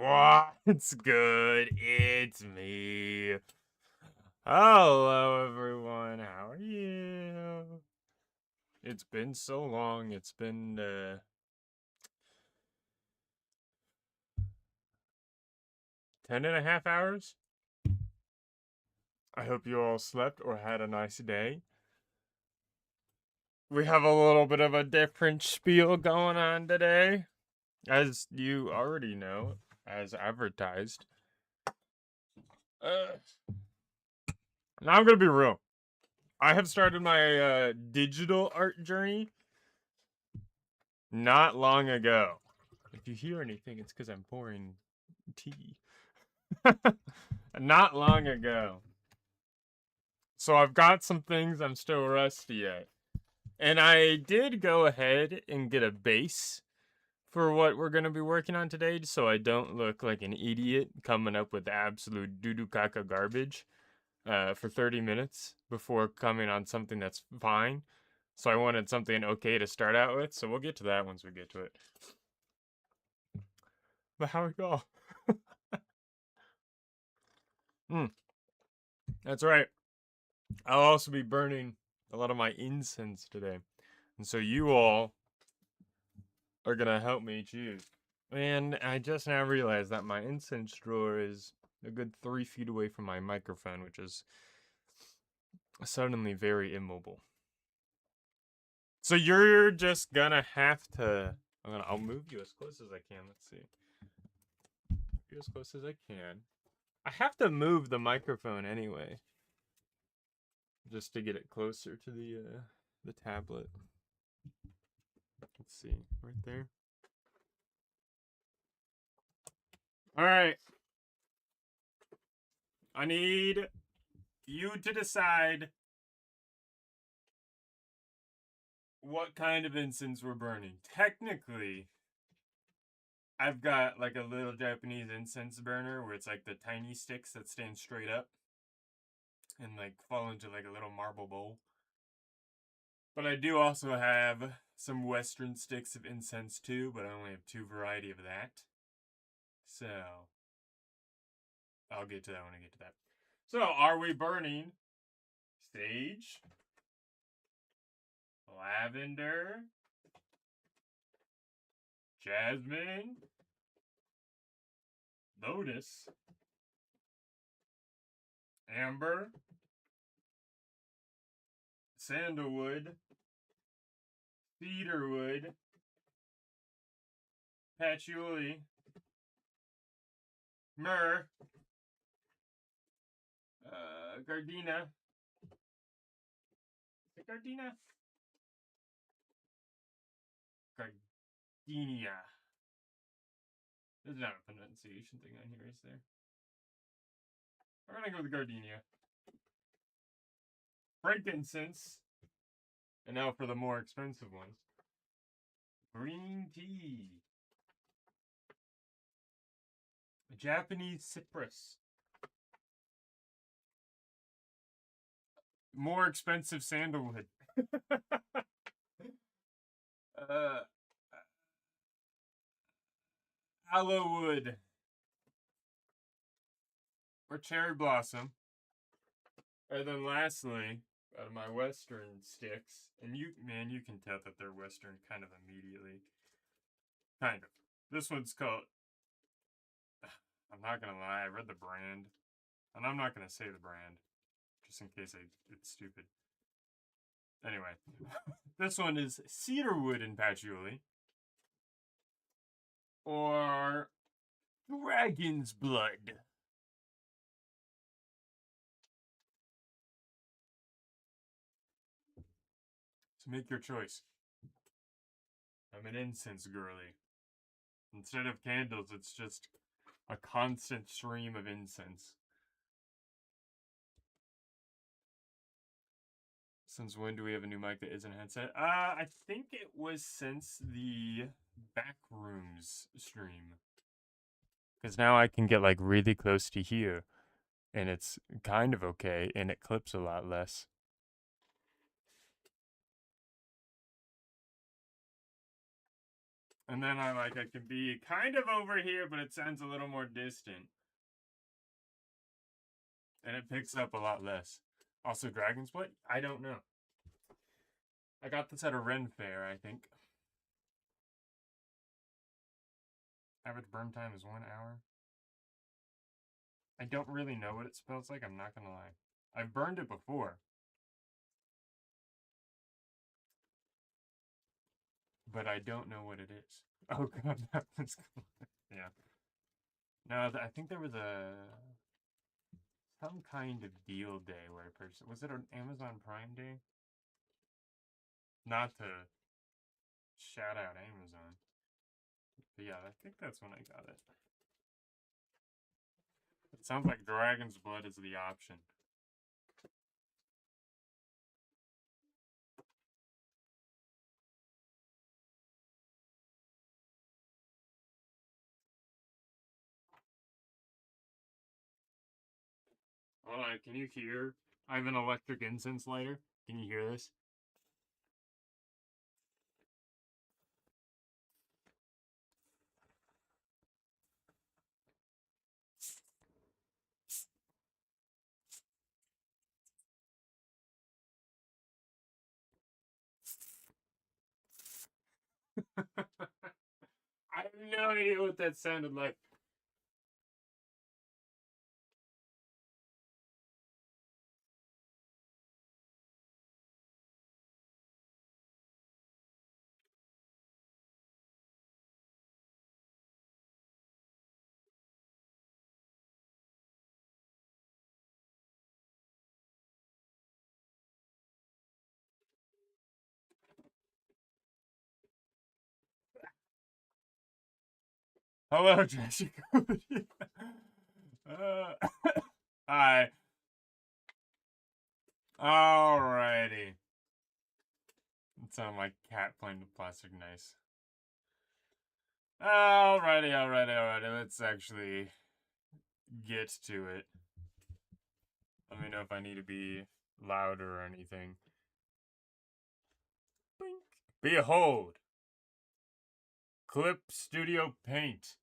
What's good? It's me. Hello, everyone. How are you? It's been so long. It's been 10.5 hours. I hope you all slept or had a nice day. We have a little bit of a different spiel going on today, as you already know, as advertised. Now I'm gonna be real. I have started my digital art journey not long ago. If you hear anything, it's because I'm pouring tea. Not long ago. So I've got some things I'm still rusty at. And I did go ahead and get a base for what we're going to be working on today so I don't look like an idiot coming up with absolute doo-doo caca garbage for 30 minutes before coming on something that's fine. So I wanted something okay to start out with, so we'll get to that once we get to it. But how it go? That's right. I'll also be burning a lot of my incense today. And so you all are going to help me choose. And I just now realized that my incense drawer is a good 3 feet away from my microphone, which is suddenly very immobile. So you're just gonna have to. I'll move you as close as I can. Let's see. Move you as close as I can. I have to move the microphone anyway, just to get it closer to the tablet. Let's see, right there. All right. I need you to decide what kind of incense we're burning. Technically, I've got like a little Japanese incense burner where it's like the tiny sticks that stand straight up and like fall into like a little marble bowl. But I do also have some Western sticks of incense too, but I only have 2 variety of that. So I'll get to that when I get to that. So are we burning sage, lavender, jasmine, lotus, amber, sandalwood, cedarwood, patchouli, myrrh, gardenia. Is it gardenia? Gardenia. There's not a pronunciation thing on here, is there? We're gonna go with gardenia. Frankincense. And now for the more expensive ones. Green tea. Japanese cypress. More expensive sandalwood. Aloe wood. Or cherry blossom. And then lastly, out of my Western sticks, and you can tell that they're Western kind of immediately. Kind of. This one's called, I'm not gonna lie, I read the brand, and I'm not gonna say the brand, just in case it's stupid. Anyway, this one is cedarwood and patchouli, or dragon's blood. So make your choice. I'm an incense girly. Instead of candles, it's just a constant stream of incense. Since when do we have a new mic that isn't a headset? I think it was since the Backrooms stream. Because now I can get like really close to here, and it's kind of okay, and it clips a lot less. And then I can be kind of over here, but it sounds a little more distant. And it picks up a lot less. Also, Dragon's Blood? I don't know. I got this at a Ren fair, I think. Average burn time is 1 hour. I don't really know what it smells like, I'm not gonna lie. I've burned it before. But I don't know what it is. Oh god, that was cool. Yeah. No, I think there was some kind of deal day where a person... Was it an Amazon Prime Day? Not to shout out Amazon. But yeah, I think that's when I got it. It sounds like Dragon's Blood is the option. Hold on, can you hear? I have an electric incense lighter. Can you hear this? I have no idea what that sounded like. Hello, Jessica. Hi. Alrighty. It sounded like cat playing with plastic nice. Alrighty. Let's actually get to it. Let me know if I need to be louder or anything. Blink. Behold. Clip Studio Paint.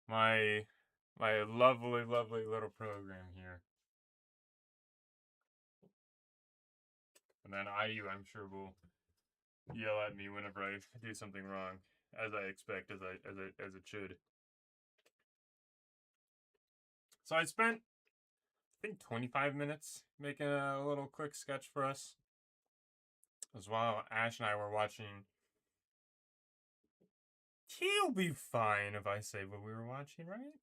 My lovely little program here. And then IU, I'm sure, will yell at me whenever I do something wrong, as I expect, as it should. So I spent, I think, 25 minutes making a little quick sketch for us. As while Ash and I were watching. He'll be fine if I say what we were watching, right?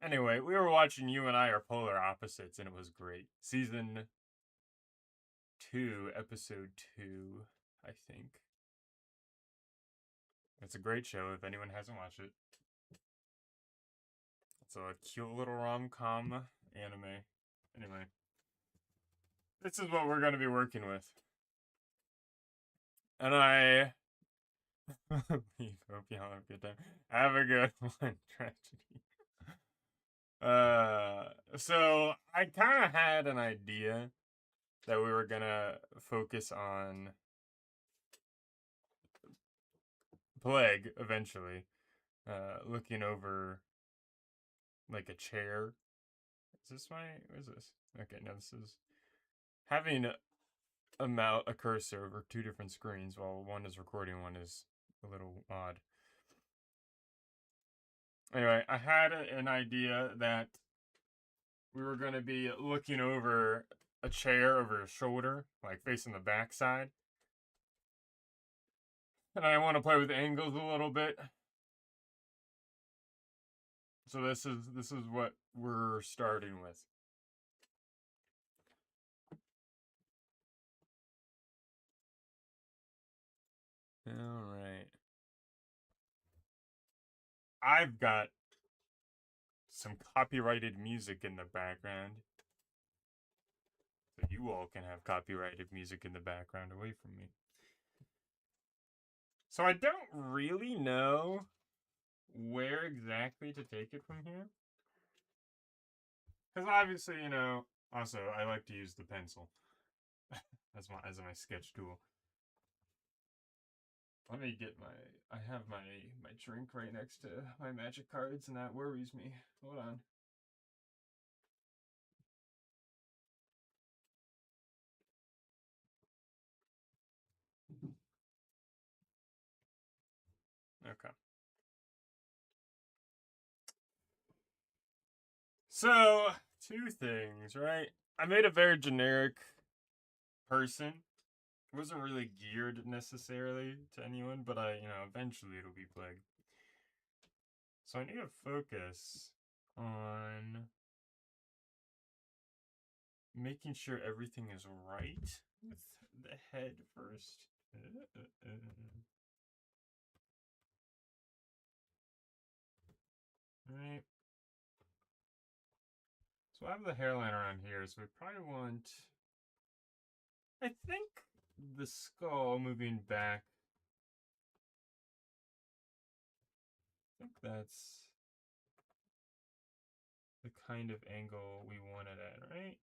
Anyway, we were watching You and I Are Polar Opposites, and it was great. Season 2, episode 2, I think. It's a great show if anyone hasn't watched it. It's a cute little rom-com anime. Anyway. This is what we're going to be working with. And I hope y'all have a good time. Have a good one, tragedy. So I kind of had an idea that we were gonna focus on Plague eventually. Looking over like a chair. Is this my? What is this? Okay, no, this is having a cursor over two different screens while one is recording, one is a little odd. Anyway, I had an idea that we were going to be looking over a chair over a shoulder, like facing the back side. And I want to play with angles a little bit. So this is what we're starting with. All right. I've got some copyrighted music in the background. So you all can have copyrighted music in the background away from me. So I don't really know where exactly to take it from here. Because obviously, you know, also I like to use the pencil as my sketch tool. Let me get my. I have my drink right next to my magic cards, and that worries me. Hold on. Okay. So, two things, right? I made a very generic person. It wasn't really geared necessarily to anyone, but eventually it'll be Plague. So I need to focus on making sure everything is right with the head first. Right. So I have the hairline around here, so we probably want. I think the skull moving back. I think that's the kind of angle we want it at, right?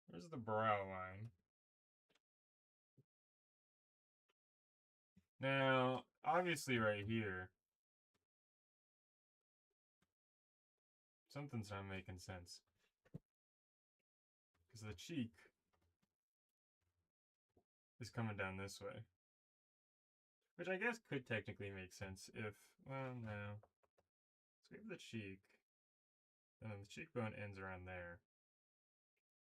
Where's the brow line? Now, obviously right here, something's not making sense. Because the cheek is coming down this way. Which I guess could technically make sense if, well, no. So we have the cheek, and then the cheekbone ends around there.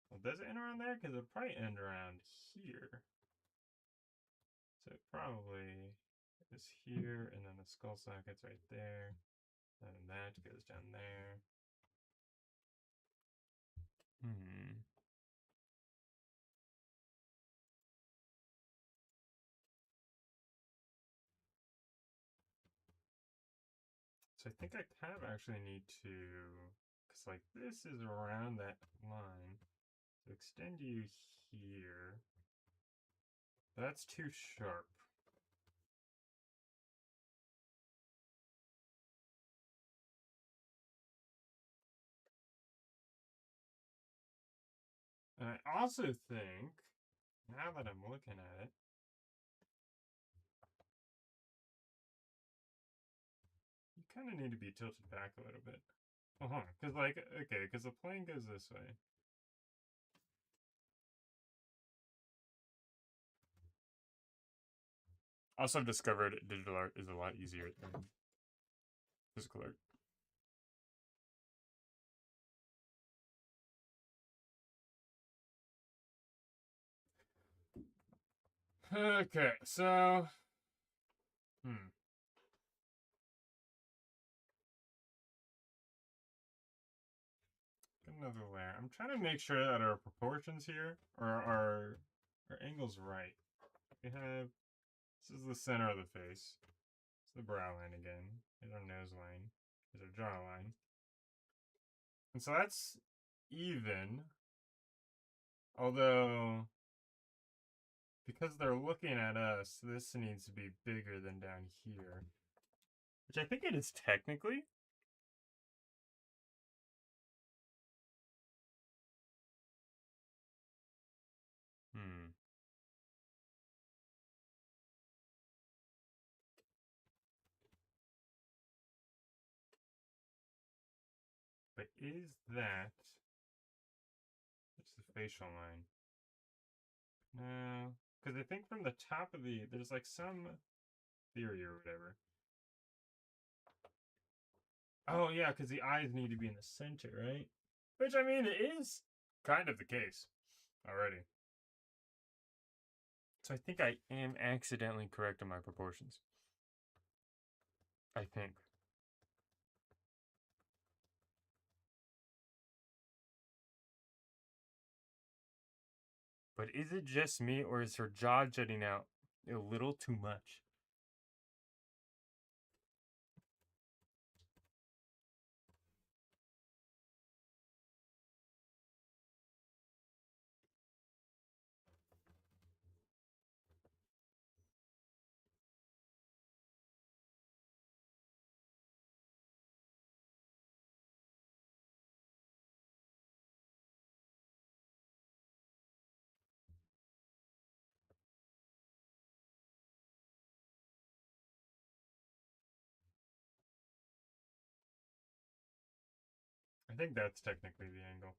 Well, does it end around there? Because it'll probably end around here. So it probably is here, and then the skull socket's right there. And that goes down there. Hmm. So I think I kind of actually need to, because like this is around that line. So extend you here. That's too sharp. And I also think, now that I'm looking at it, you kind of need to be tilted back a little bit. Because, like, okay, because the plane goes this way. Also, I've discovered digital art is a lot easier than physical art. Okay, so. Hmm. Another layer. I'm trying to make sure that our proportions here are our angles right. We have this is the center of the face. It's the brow line again. Here's our nose line. Here's our jawline. And so that's even. Although because they're looking at us, this needs to be bigger than down here. Which I think it is technically. Hmm. But is that it's the facial line? No. Because I think from the top of there's like some theory or whatever. Oh yeah, because the eyes need to be in the center, right? Which I mean, it is kind of the case already. So I think I am accidentally correct in my proportions. I think. But is it just me, or is her jaw jutting out a little too much? I think that's technically the angle.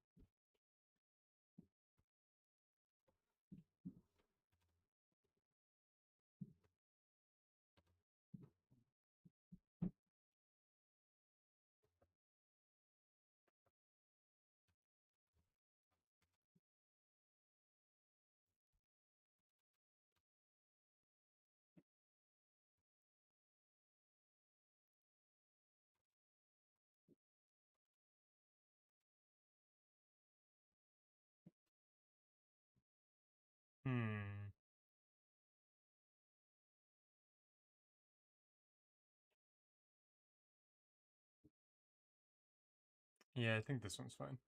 Hmm. Yeah, I think this one's fine.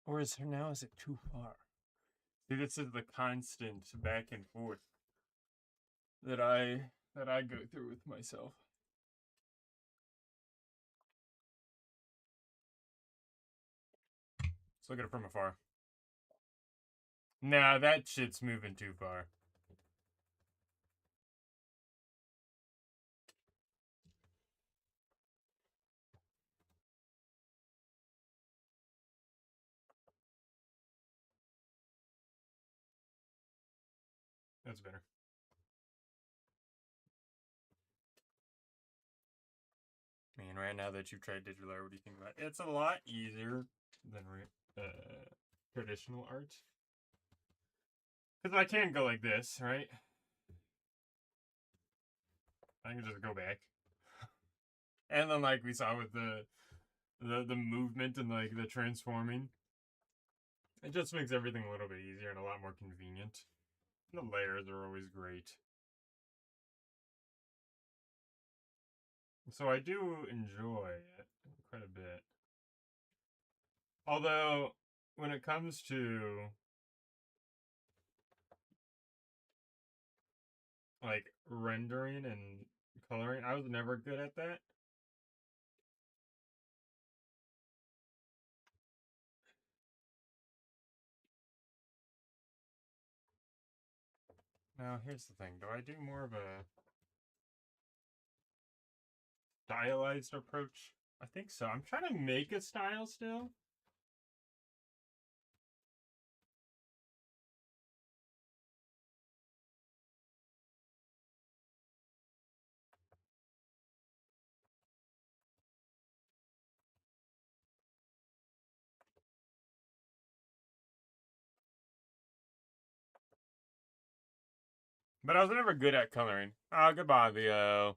Or is it too far? See, this is the constant back and forth that I go through with myself. Let's look at it from afar. Nah, that shit's moving too far. That's better. Man, right now that you've tried digital art, what do you think about it? It's a lot easier than traditional art. Because I can go like this, right? I can just go back. And then like we saw with the movement and like the transforming, it just makes everything a little bit easier and a lot more convenient. And the layers are always great. So I do enjoy it quite a bit. Although when it comes to like rendering and coloring, I was never good at that. Now, here's the thing. Do I do more of a stylized approach? I think so. I'm trying to make a style still. But I was never good at coloring. Oh, goodbye, Leo.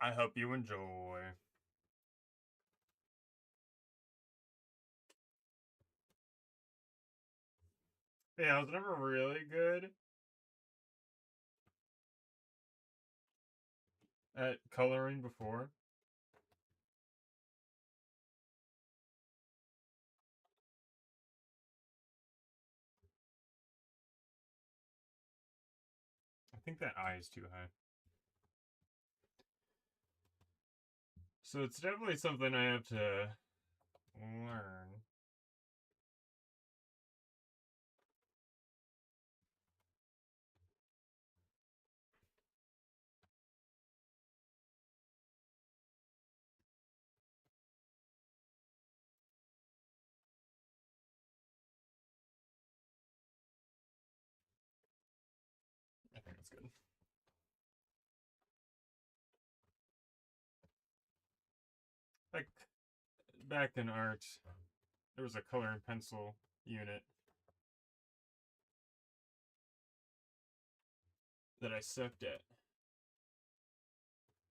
I hope you enjoy. Yeah, I was never really good at coloring before. I think that eye is too high. So it's definitely something I have to learn. I think it's good. Like back in art, there was a color and pencil unit that I sucked at.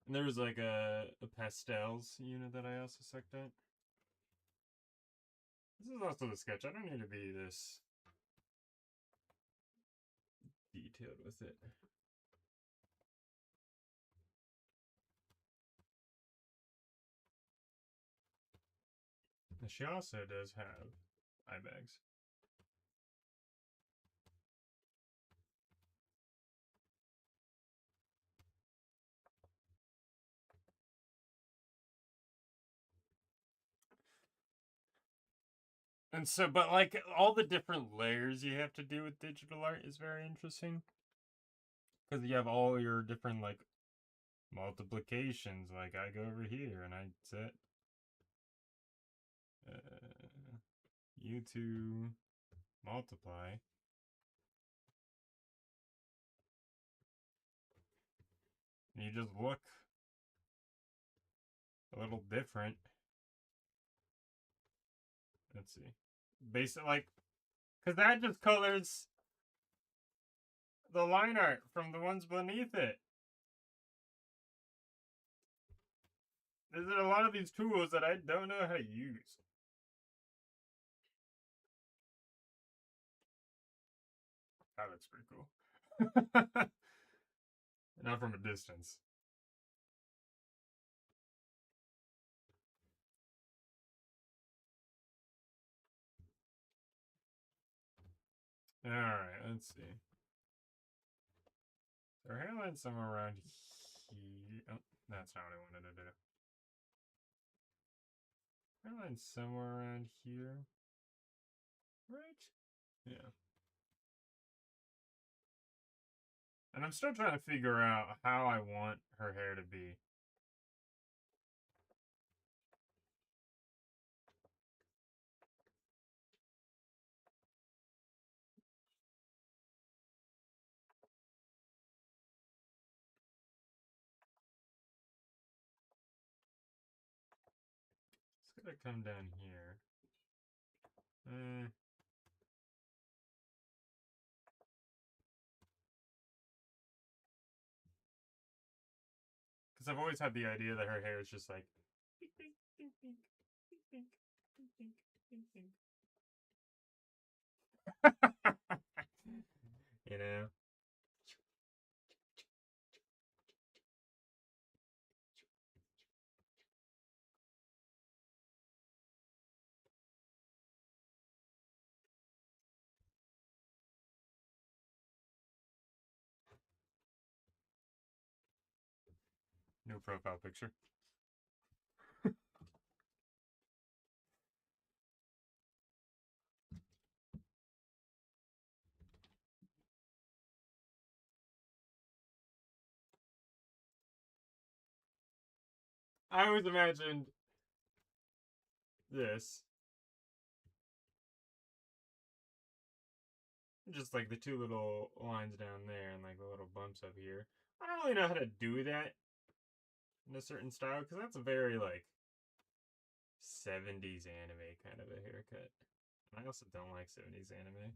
And there was like a pastels unit that I also sucked at. This is also the sketch. I don't need to be this detailed with it. She also does have eye bags. And so, but like all the different layers you have to do with digital art is very interesting. Because you have all your different like multiplications. Like I go over here and I set you to multiply. And you just look a little different. Let's see. Basically, like, because that just colors the line art from the ones beneath it. There's a lot of these tools that I don't know how to use. That looks pretty cool. Not from a distance. Alright, let's see. Her hairline's somewhere around here. Oh, that's not what I wanted to do. Hairline's somewhere around here. Right? Yeah. And I'm still trying to figure out how I want her hair to be. It's gonna come down here. Because I've always had the idea that her hair is just like. You know? New profile picture. I always imagined this. Just like the two little lines down there and like the little bumps up here. I don't really know how to do that in a certain style because that's a very like 70s anime kind of a haircut. And I also don't like 70s anime.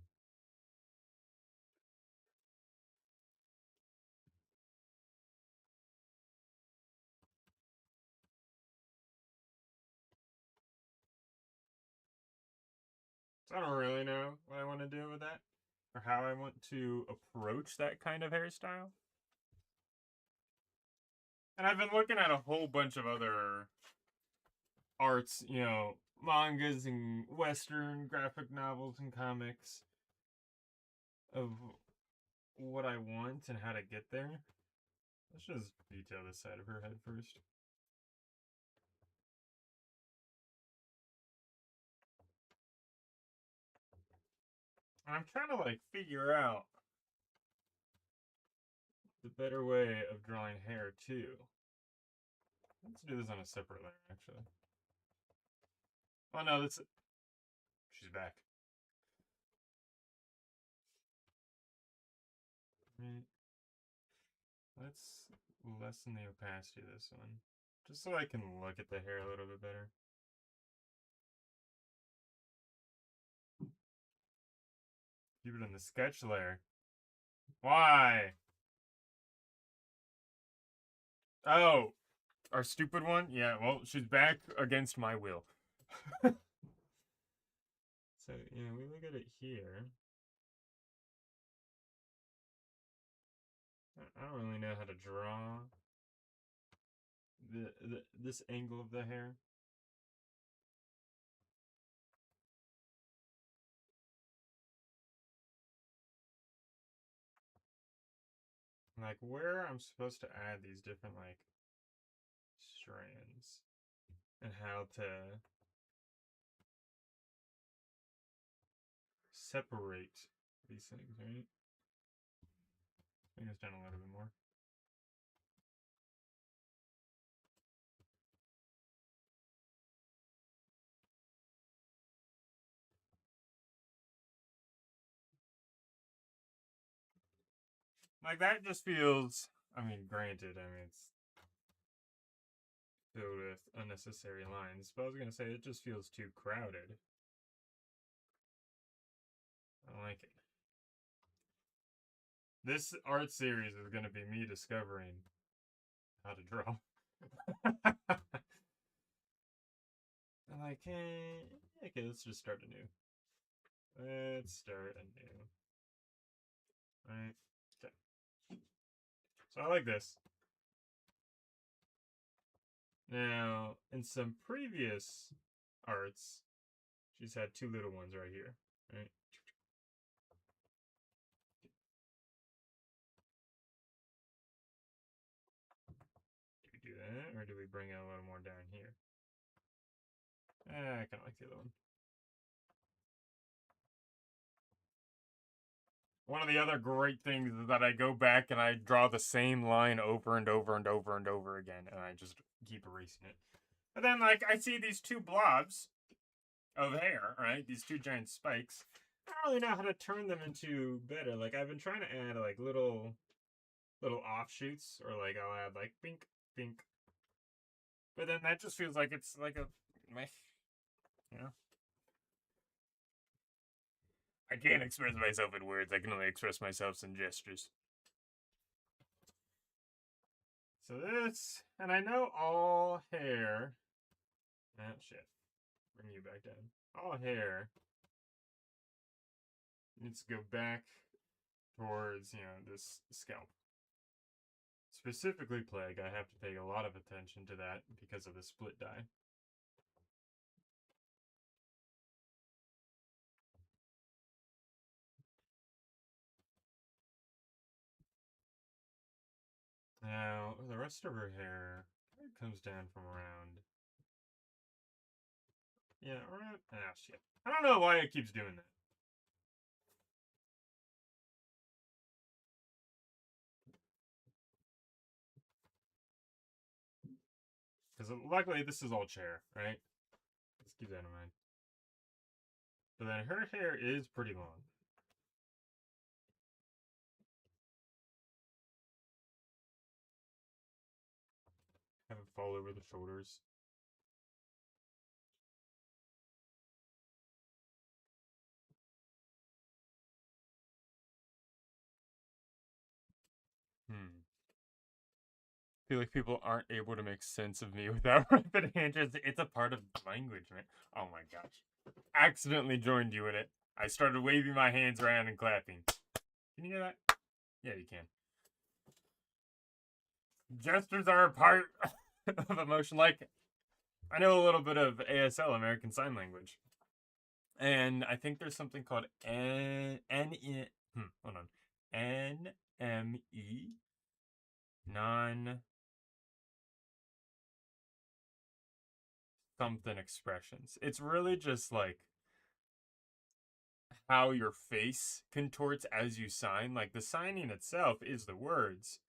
So I don't really know what I want to do with that or how I want to approach that kind of hairstyle. And I've been looking at a whole bunch of other arts, you know, mangas and Western graphic novels and comics of what I want and how to get there. Let's just detail this side of her head first. I'm trying to like figure out the better way of drawing hair too. Let's do this on a separate layer actually. Oh no, that's she's back. Right. Let's lessen the opacity of this one. Just so I can look at the hair a little bit better. Keep it in the sketch layer. Why? Oh, our stupid one? Yeah, well, she's back against my will. So, yeah, we look at it here. I don't really know how to draw this angle of the hair. Like where I'm supposed to add these different like strands and how to separate these things, right? Bring this down a little bit more. Like, that just feels, I mean, granted, I mean, it's filled with unnecessary lines, but I was gonna say it just feels too crowded. I don't like it. This art series is gonna be me discovering how to draw. I'm like, hey, okay, let's just start anew. Let's start anew. Right? Okay. So I like this. Now, in some previous arts, she's had two little ones right here. Right? Do we do that, or do we bring it a little more down here? I kind of like the other one. One of the other great things is that I go back and I draw the same line over and over and over and over again, and I just keep erasing it. But then, like, I see these two blobs of hair, right? These two giant spikes. I don't really know how to turn them into better. Like, I've been trying to add, like, little offshoots, or, like, I'll add, like, pink, pink. But then that just feels like it's, like, a meh, you know? I can't express myself in words. I can only express myself in gestures. So this, and I know all hair. Oh shit! Bring you back down. All hair needs to go back towards this scalp. Specifically, plague. I have to pay a lot of attention to that because of the split dye. Now the rest of her hair comes down from around. Yeah, around. Ah, shit. I don't know why it keeps doing that. Because luckily this is all chair, right? Let's keep that in mind. But then her hair is pretty long. Have it fall over the shoulders. Hmm. I feel like people aren't able to make sense of me without rapid hands. It's a part of language, man. Oh my gosh. Accidentally joined you in it. I started waving my hands around and clapping. Can you hear that? Yeah, you can. Gestures are a part of emotion. Like, I know a little bit of ASL, American Sign Language. And I think there's something called hold on. NME, non something expressions. It's really just like how your face contorts as you sign. Like, the signing itself is the words,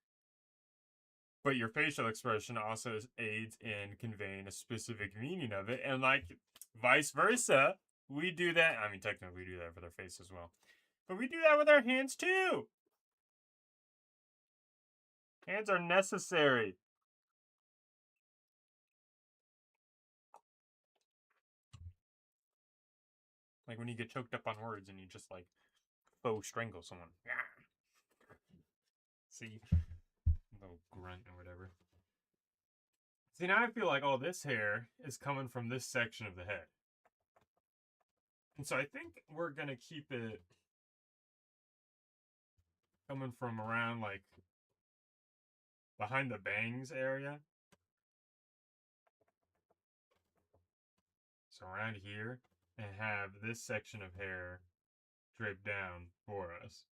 but your facial expression also aids in conveying a specific meaning of it. And, like, vice versa, we do that. I mean, technically, we do that with our face as well, but we do that with our hands too. Hands are necessary. Like when you get choked up on words and you just like faux strangle someone. See? Little grunt or whatever. See, now I feel like all this hair is coming from this section of the head. And so I think we're going to keep it coming from around like behind the bangs area. So around here, and have this section of hair draped down for us.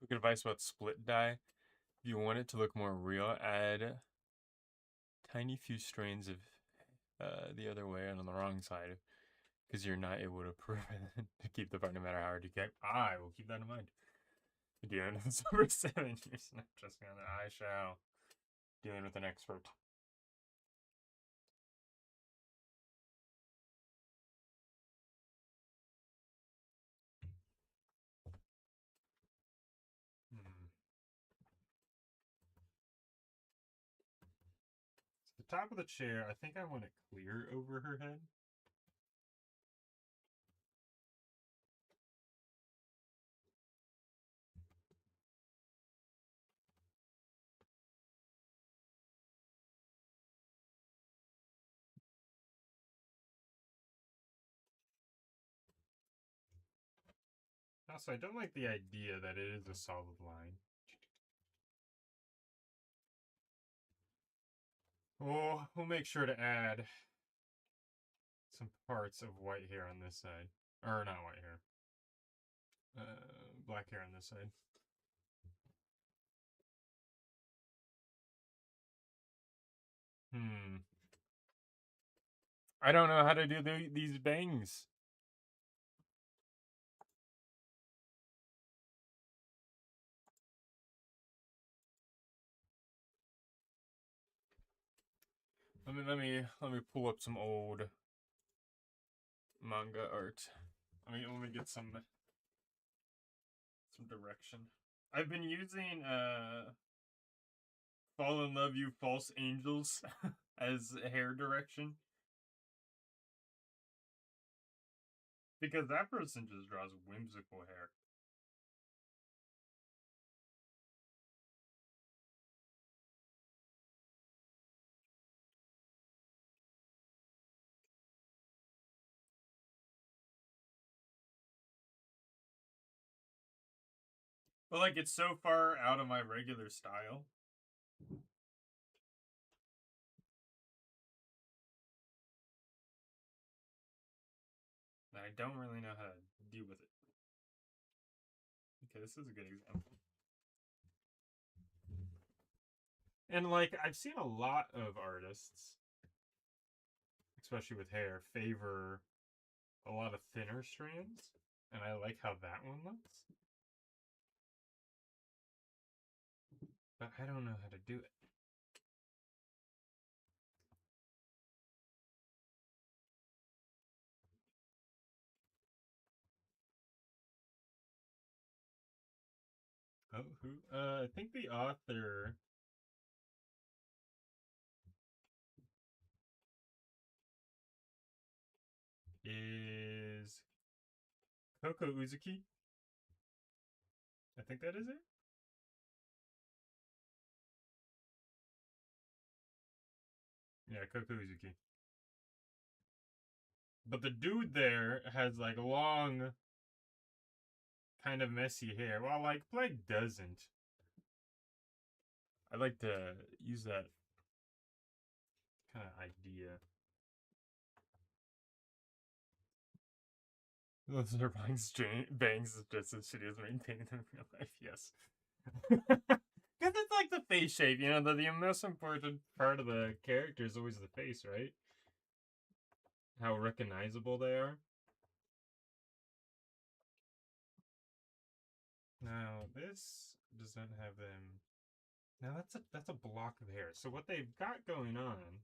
Quick advice about split dye. If you want it to look more real, add tiny few strains of the other way and on the wrong side, because you're not able to prevent to keep the part no matter how hard you get. I will keep that in mind. Dealing with Super 7 years, not just me on that. I shall. Dealing with an expert. So the top of the chair, I think I want it clear over her head. Also, I don't like the idea that it is a solid line. Oh, we'll make sure to add some parts of white hair on this side. Or not white hair. Black hair on this side. I don't know how to do these bangs. Let me pull up some old manga art. Let me get some direction. I've been using Fall in Love You False Angels as hair direction. Because that person just draws whimsical hair. But like it's so far out of my regular style. I don't really know how to deal with it. Okay, this is a good example. And like I've seen a lot of artists, especially with hair, favor a lot of thinner strands, and I like how that one looks. But I don't know how to do it. Oh, who? I think the author is Koko Uzuki. I think that is it. Yeah, Koko Uzuki. But the dude there has like long, kind of messy hair, while like Plague doesn't. I like to use that kind of idea. Those are bangs is just as shitty as maintaining them in real life, yes. Because it's like the face shape, you know, the most important part of the character is always the face, right? How recognizable they are. Now, this does not have them. Now that's a block of hair. So what they've got going on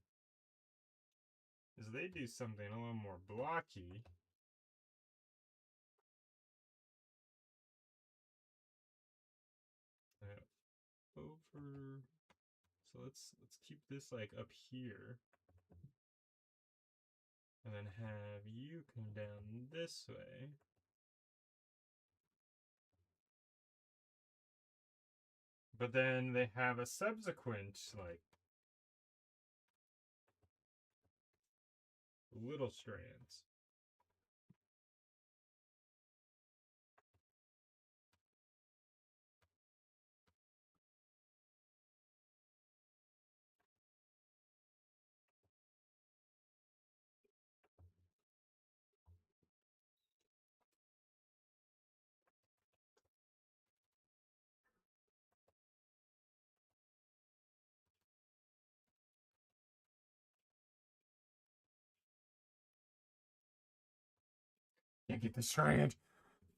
is they do something a little more blocky. Over. So let's keep this like up here. And then have you come down this way. But then they have a subsequent, like, little strands. Can't get the strand.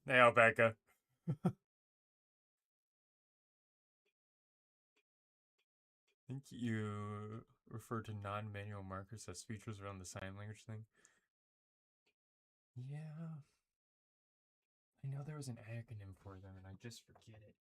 Hey, alpaca. I think you refer to non-manual markers as features around the sign language thing. Yeah. I know there was an acronym for them and I just forget it.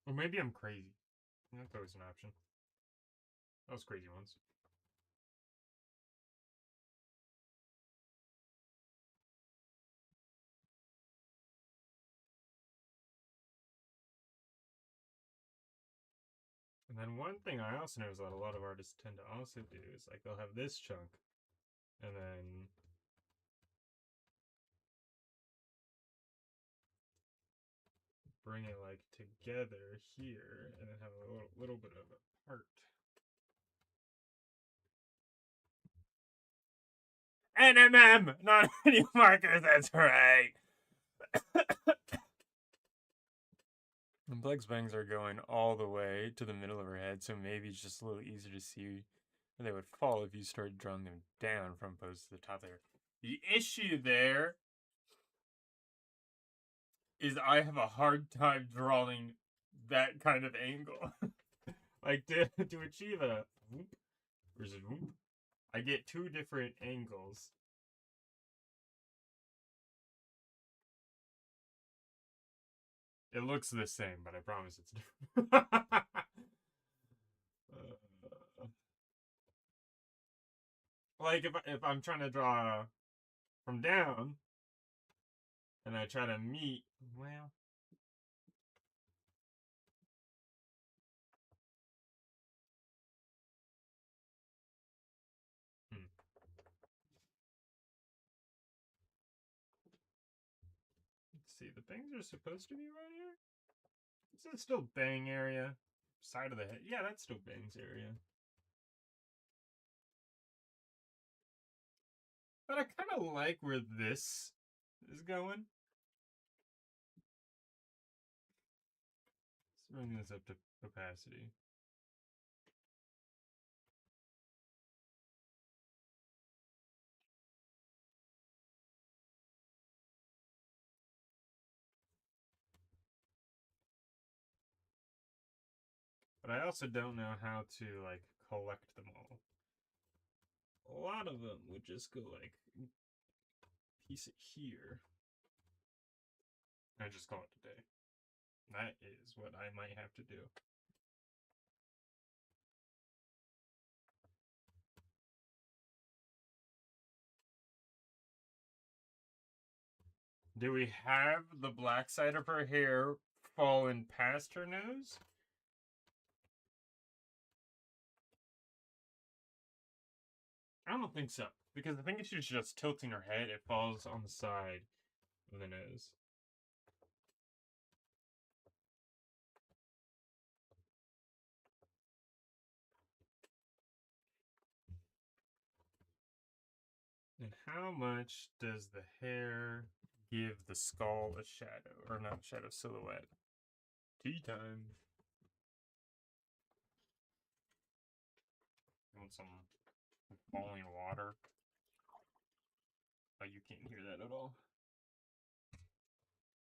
Or maybe I'm crazy. That's always an option. Those crazy ones. And then one thing I also notice that a lot of artists tend to also do is like they'll have this chunk and then bring it like together here and then have a little bit of a part. NMM, not any markers, that's right. And Plex bangs are going all the way to the middle of her head, so maybe it's just a little easier to see where they would fall if you started drawing them down from opposed to the top there. The issue there is I have a hard time drawing that kind of angle. Like to achieve a whoop versus whoop, I get two different angles. It looks the same, but I promise it's different. Like if I'm trying to draw from down and I try to meet, well, hmm. Let's see. The bangs are supposed to be right here. Is that still bang area? Side of the head. Yeah, that's still bangs area. But I kind of like where this is going. Let's bring this up to opacity. But I also don't know how to like collect them all. A lot of them would just go like piece it here. I just call it a day. That is what I might have to do. Do we have the black side of her hair fallen past her nose? I don't think so. Because I think if she's just tilting her head, it falls on the side of the nose. And how much does the hair give the skull a shadow? Or not shadow, silhouette? Tea time. You want some falling water? Oh, you can't hear that at all.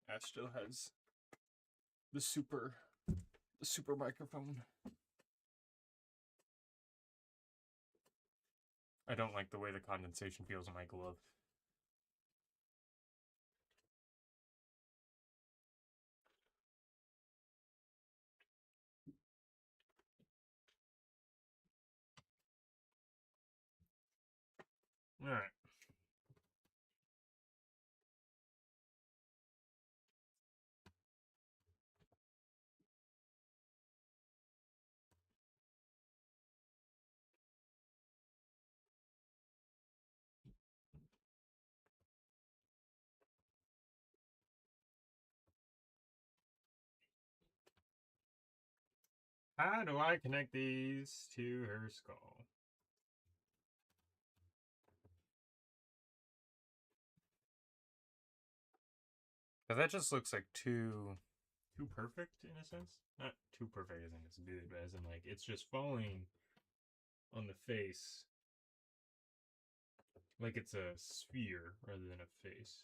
Ash still has the super microphone. I don't like the way the condensation feels on my glove. Alright. How do I connect these to her skull? Because that just looks like too perfect in a sense. Not too perfect as in it's good, but as in like it's just falling on the face like it's a sphere rather than a face.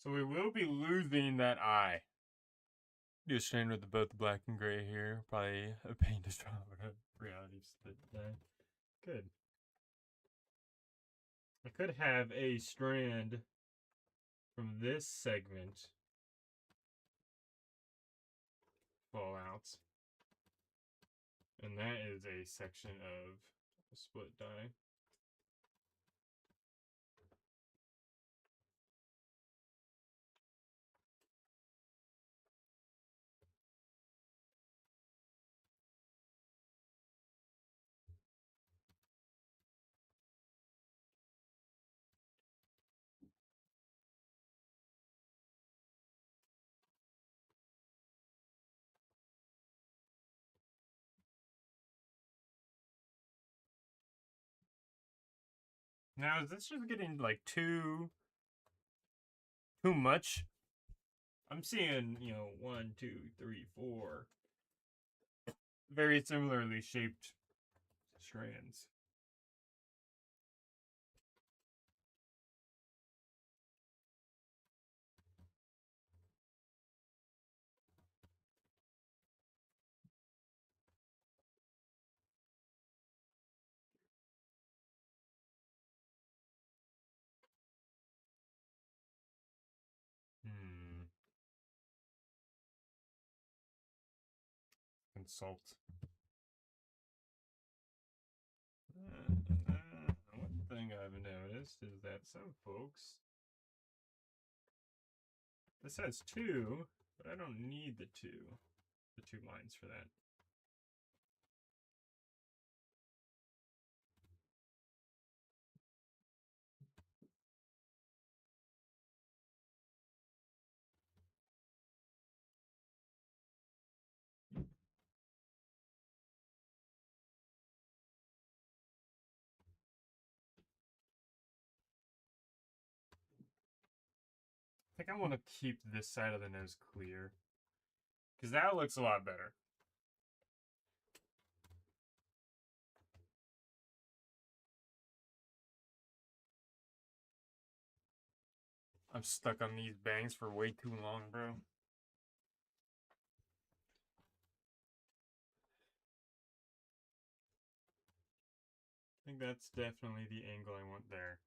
So we will be losing that eye. Just strand with both black and gray here. Probably a pain to draw, but reality split that. Good. I could have a strand from this segment fall out. And that is a section of a split die. Now, is this just getting like too much? I'm seeing, you know, 1, 2, 3, 4 very similarly shaped strands. Hmm. Consult. One thing I've noticed is that some folks. This has 2, but I don't need the 2 lines for that. I think I want to keep this side of the nose clear. Because that looks a lot better. I'm stuck on these bangs for way too long, bro. I think that's definitely the angle I want there.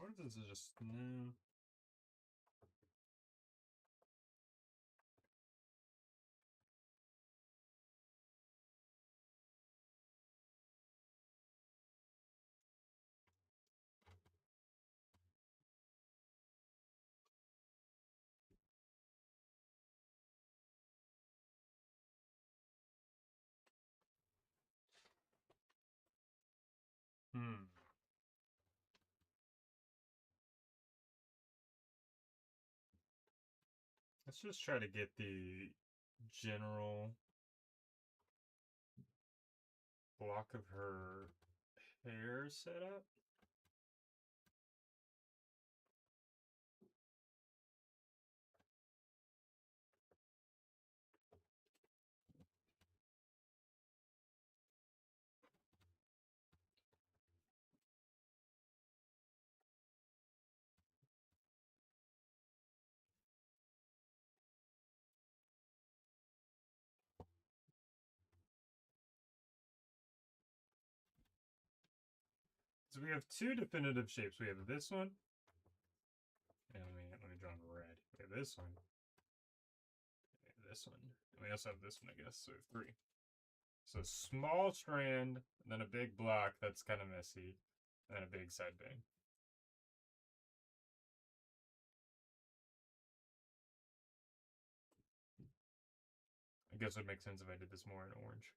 Or this is just no. Hmm. Let's just try to get the general block of her hair set up. So we have two definitive shapes. We have this one. And let me draw in red. We have this one. We have this one. And we also have this one, I guess. So we have three. So small strand, and then a big block that's kind of messy, and then a big side bang. I guess it would make sense if I did this more in orange.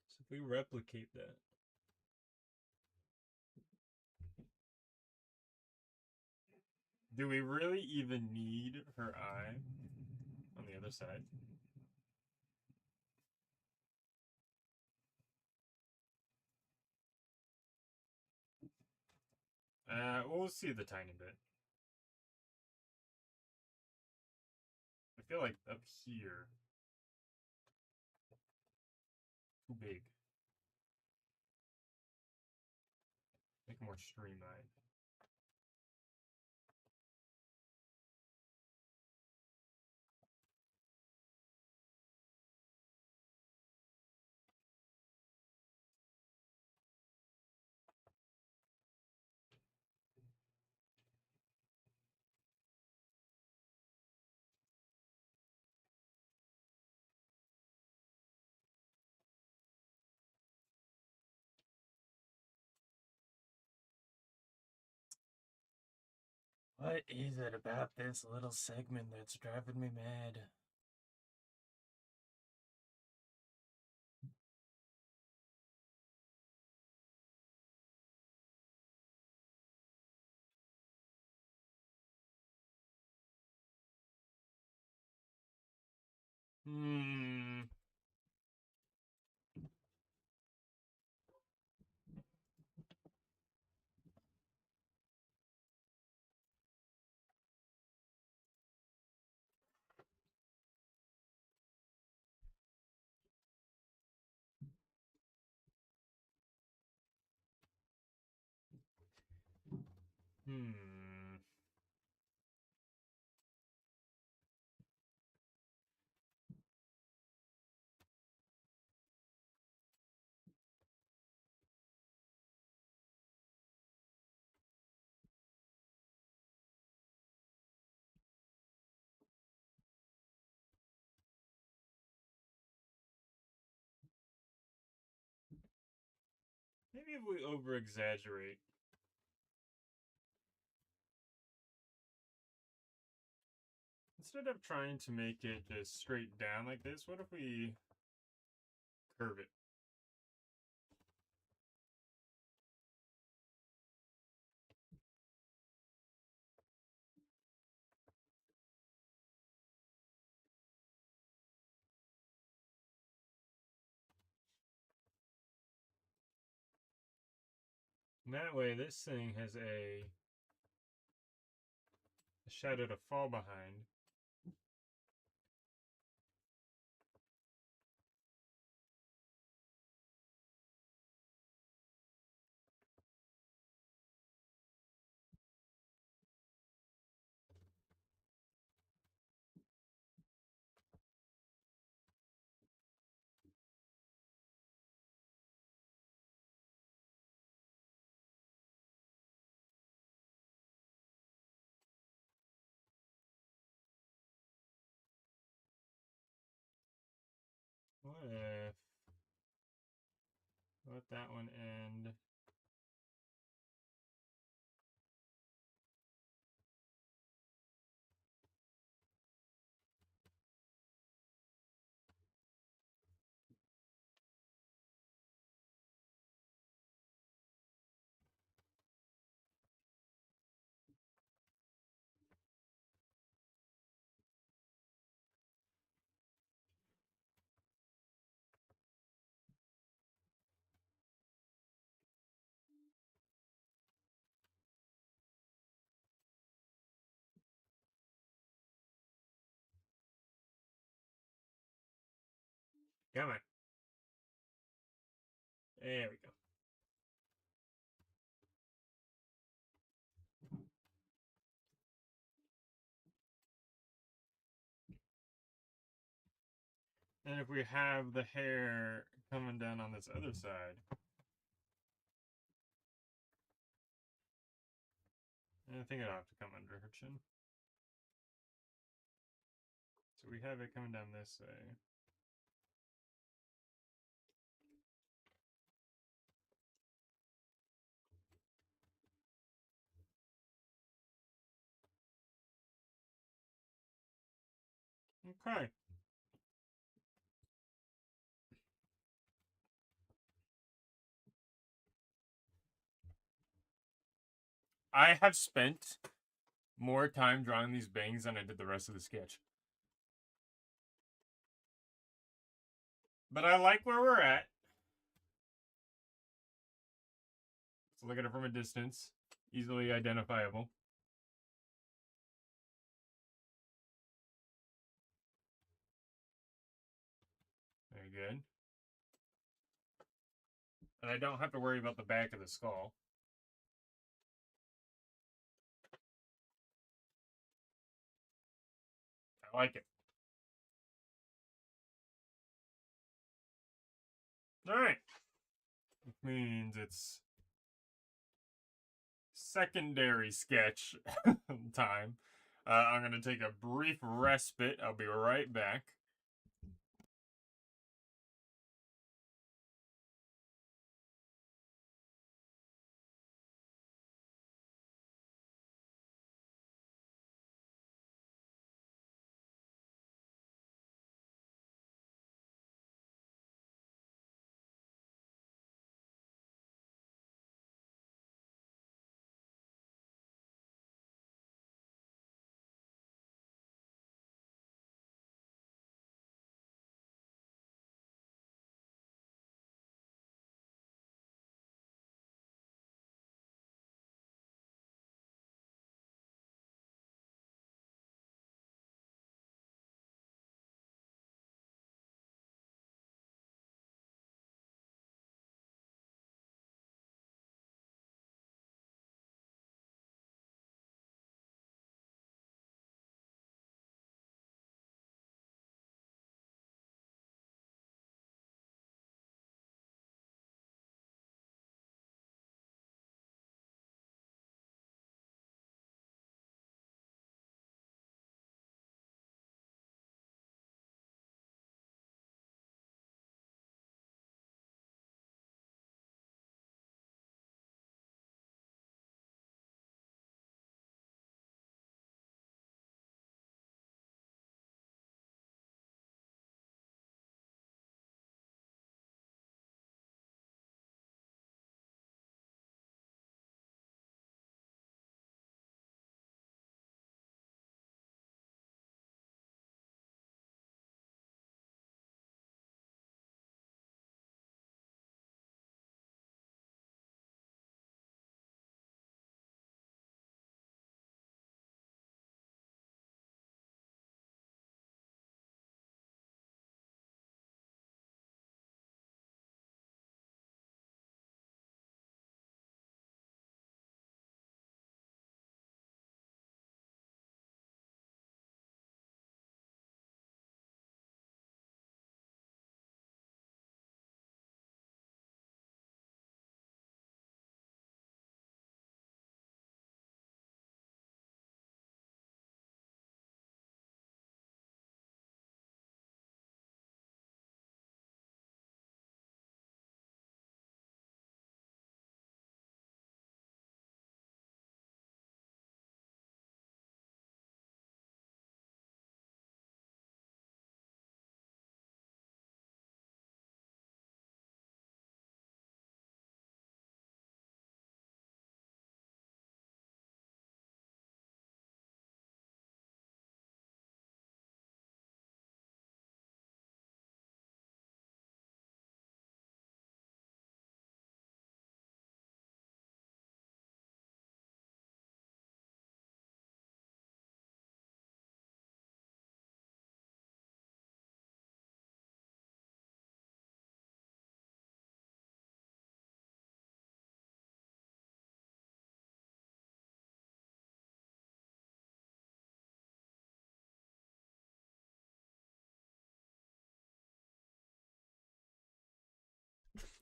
So if we replicate that, do we really even need her eye on the other side? We'll see the tiny bit. I feel like up here, too big. Make more streamlined. What is it about this little segment that's driving me mad? Hmm. Maybe if we over exaggerate. Instead of trying to make it just straight down like this, what if we curve it? And that way, this thing has a shadow to fall behind. What if let that one end? Come on. There we go. And if we have the hair coming down on this other side, I think it'll have to come under her chin. So we have it coming down this way. Okay. I have spent more time drawing these bangs than I did the rest of the sketch. But I like where we're at. Let's look at it from a distance. Easily identifiable. Very good. And I don't have to worry about the back of the skull. I like it. Alright. Which means it's secondary sketch time. I'm going to take a brief respite. I'll be right back.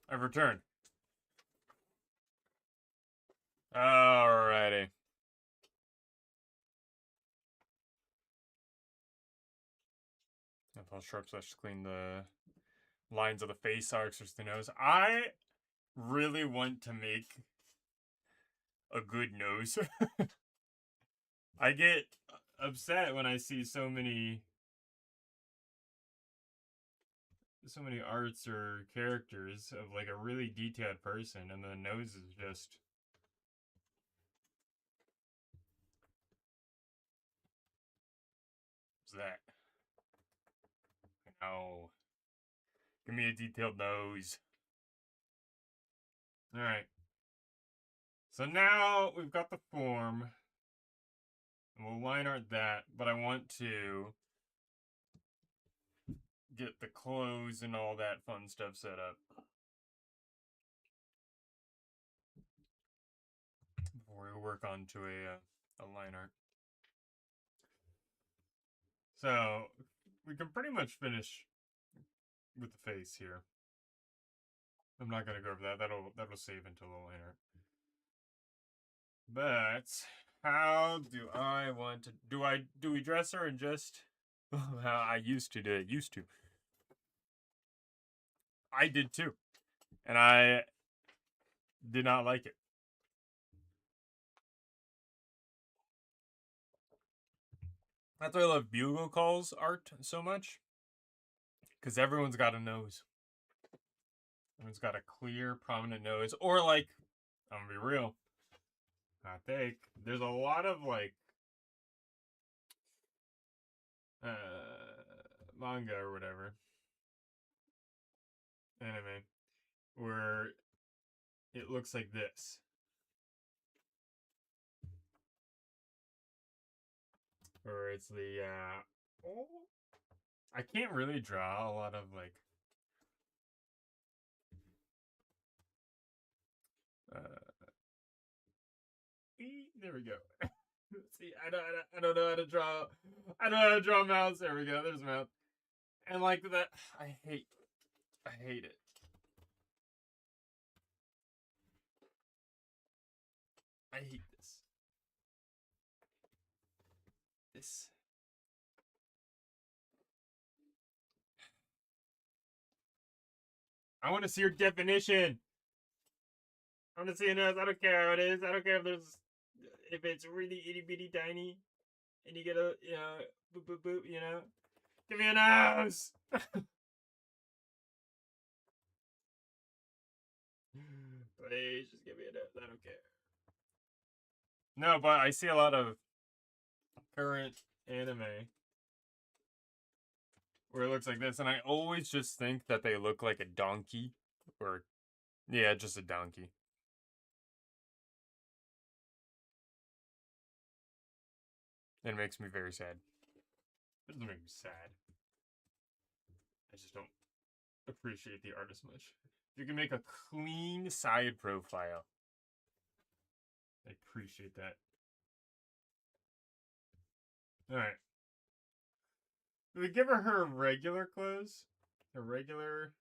I've returned. Alrighty. I'll sharp slash clean the lines of the face, arcs, or the nose. I really want to make a good nose. I get upset when I see so many arts or characters of like a really detailed person and the nose is just what's that? No. Give me a detailed nose. Alright. So now we've got the form. And we'll line art that, but I want to get the clothes and all that fun stuff set up before we work on to a line art. So we can pretty much finish with the face here. I'm not gonna go over that. That'll save until the line art. But how do I want to do we dress her and just how I used to do it? Used to. I did too. And I did not like it. That's why I love bugle calls art so much. Because everyone's got a nose. Everyone's got a clear, prominent nose. Or like, I'm gonna be real. I think there's a lot of like manga or whatever. Anime. Where it looks like this. Or it's the oh, I can't really draw a lot of like there we go. See, I don't know how to draw. I don't know how to draw a mouse. There we go. There's a mouth. And like that, I hate it. I hate this. This. I want to see your definition. I want to see a nose. I don't care how it is. I don't care if it's really itty bitty tiny, and you get a boop boop boop. Give me a nose. Please just give me a nose. I don't care. No, but I see a lot of current anime where it looks like this, and I always just think that they look like a donkey, or yeah, just a donkey. It makes me very sad. It doesn't make me sad. I just don't appreciate the art as much. If you can make a clean side profile, I appreciate that. Alright. We give her regular clothes. A regular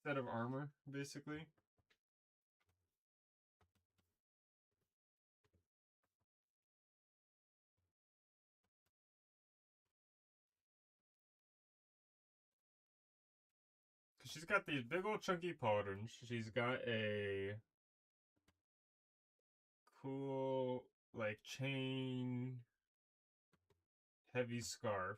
set of armor, basically. She's got these big old chunky pauldrons. She's got a cool, like, chain heavy scarf.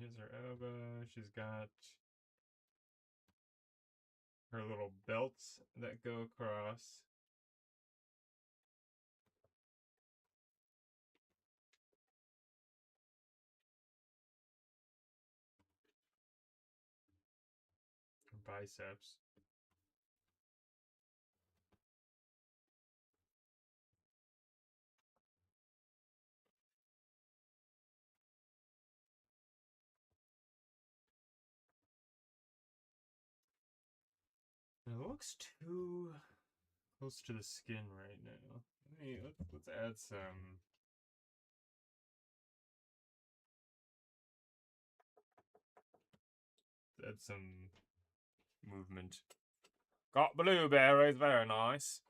Here's her elbow. She's got her little belts that go across. Her biceps. A looks too close to the skin right now. Let's add some. Add some movement. Got blueberries, very nice.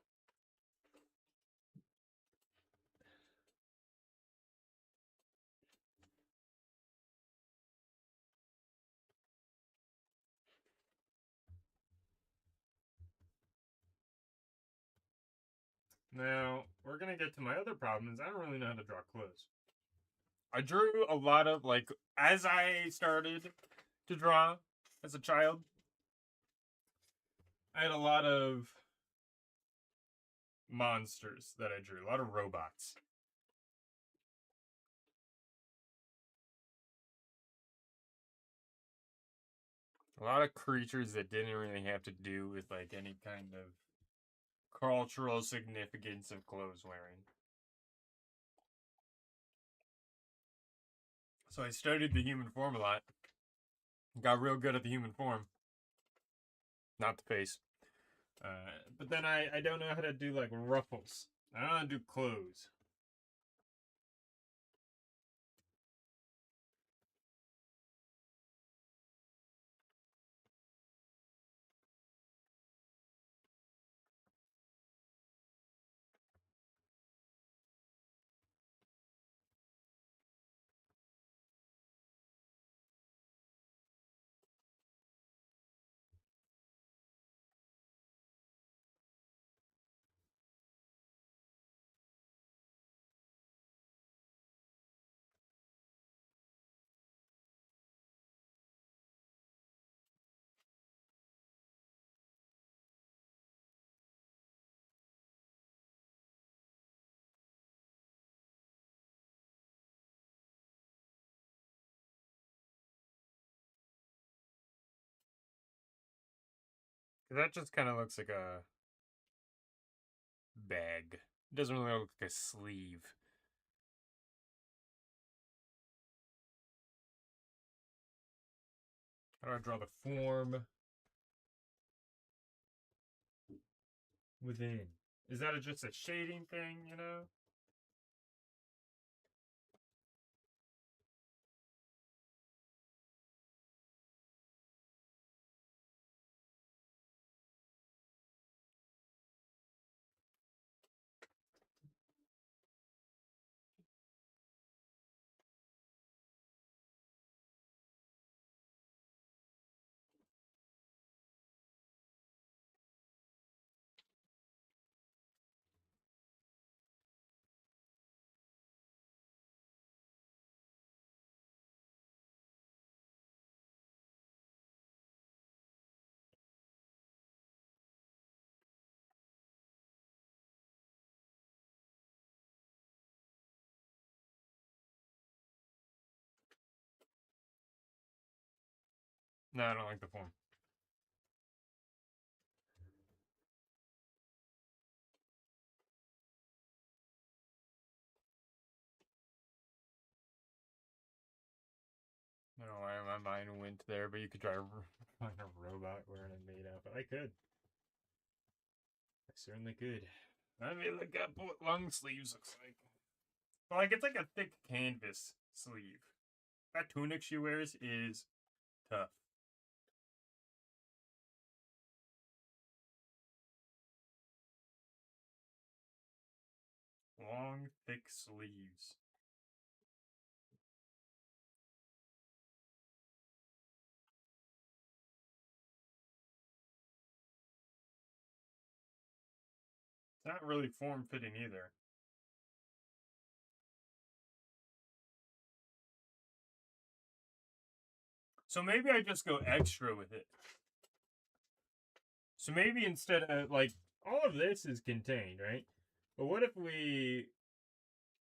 Now, we're gonna get to my other problem is I don't really know how to draw clothes. I drew a lot of, like, as I started to draw as a child, I had a lot of monsters that I drew, a lot of robots. A lot of creatures that didn't really have to do with, like, any kind of cultural significance of clothes wearing. So I studied the human form a lot. Got real good at the human form. Not the face. But then I don't know how to do, like, ruffles. I don't know how to do clothes. That just kind of looks like a bag. It doesn't really look like a sleeve. How do I draw the form within? Is that just a shading thing, you know? No, I don't like the form. I don't know why my mind went there, but you could draw like a robot wearing a made outfit. I could. I certainly could. Let me look up what long sleeves looks like. Well, like it's like a thick canvas sleeve. That tunic she wears is tough. Long, thick sleeves. It's not really form fitting either. So maybe I just go extra with it. So maybe instead of like all of this is contained, right? But what if we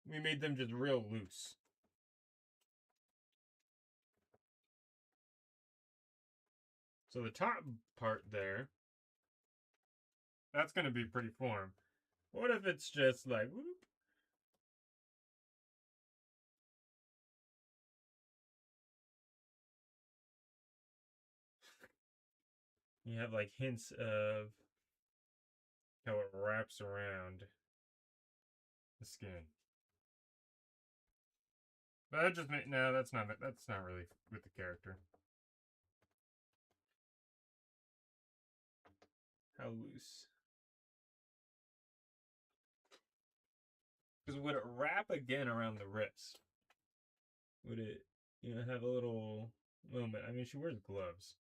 made them just real loose? So the top part there, that's going to be pretty form. What if it's just like whoop? You have like hints of how it wraps around the skin. But that just no, that's not really with the character. How loose? Because would it wrap again around the wrist? Would it, have a little moment? I mean, she wears gloves.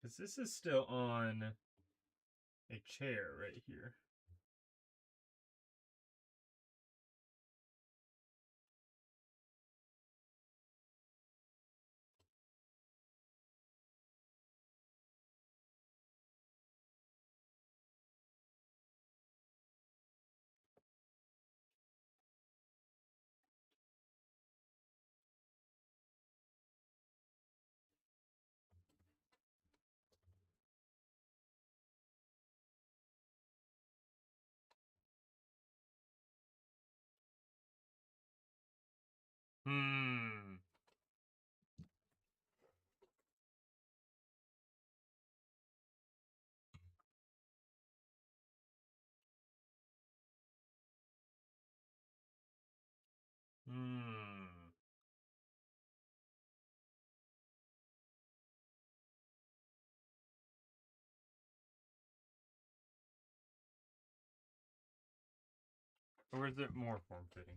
Because this is still on a chair right here. Hmm. Hmm. Or is it more form fitting?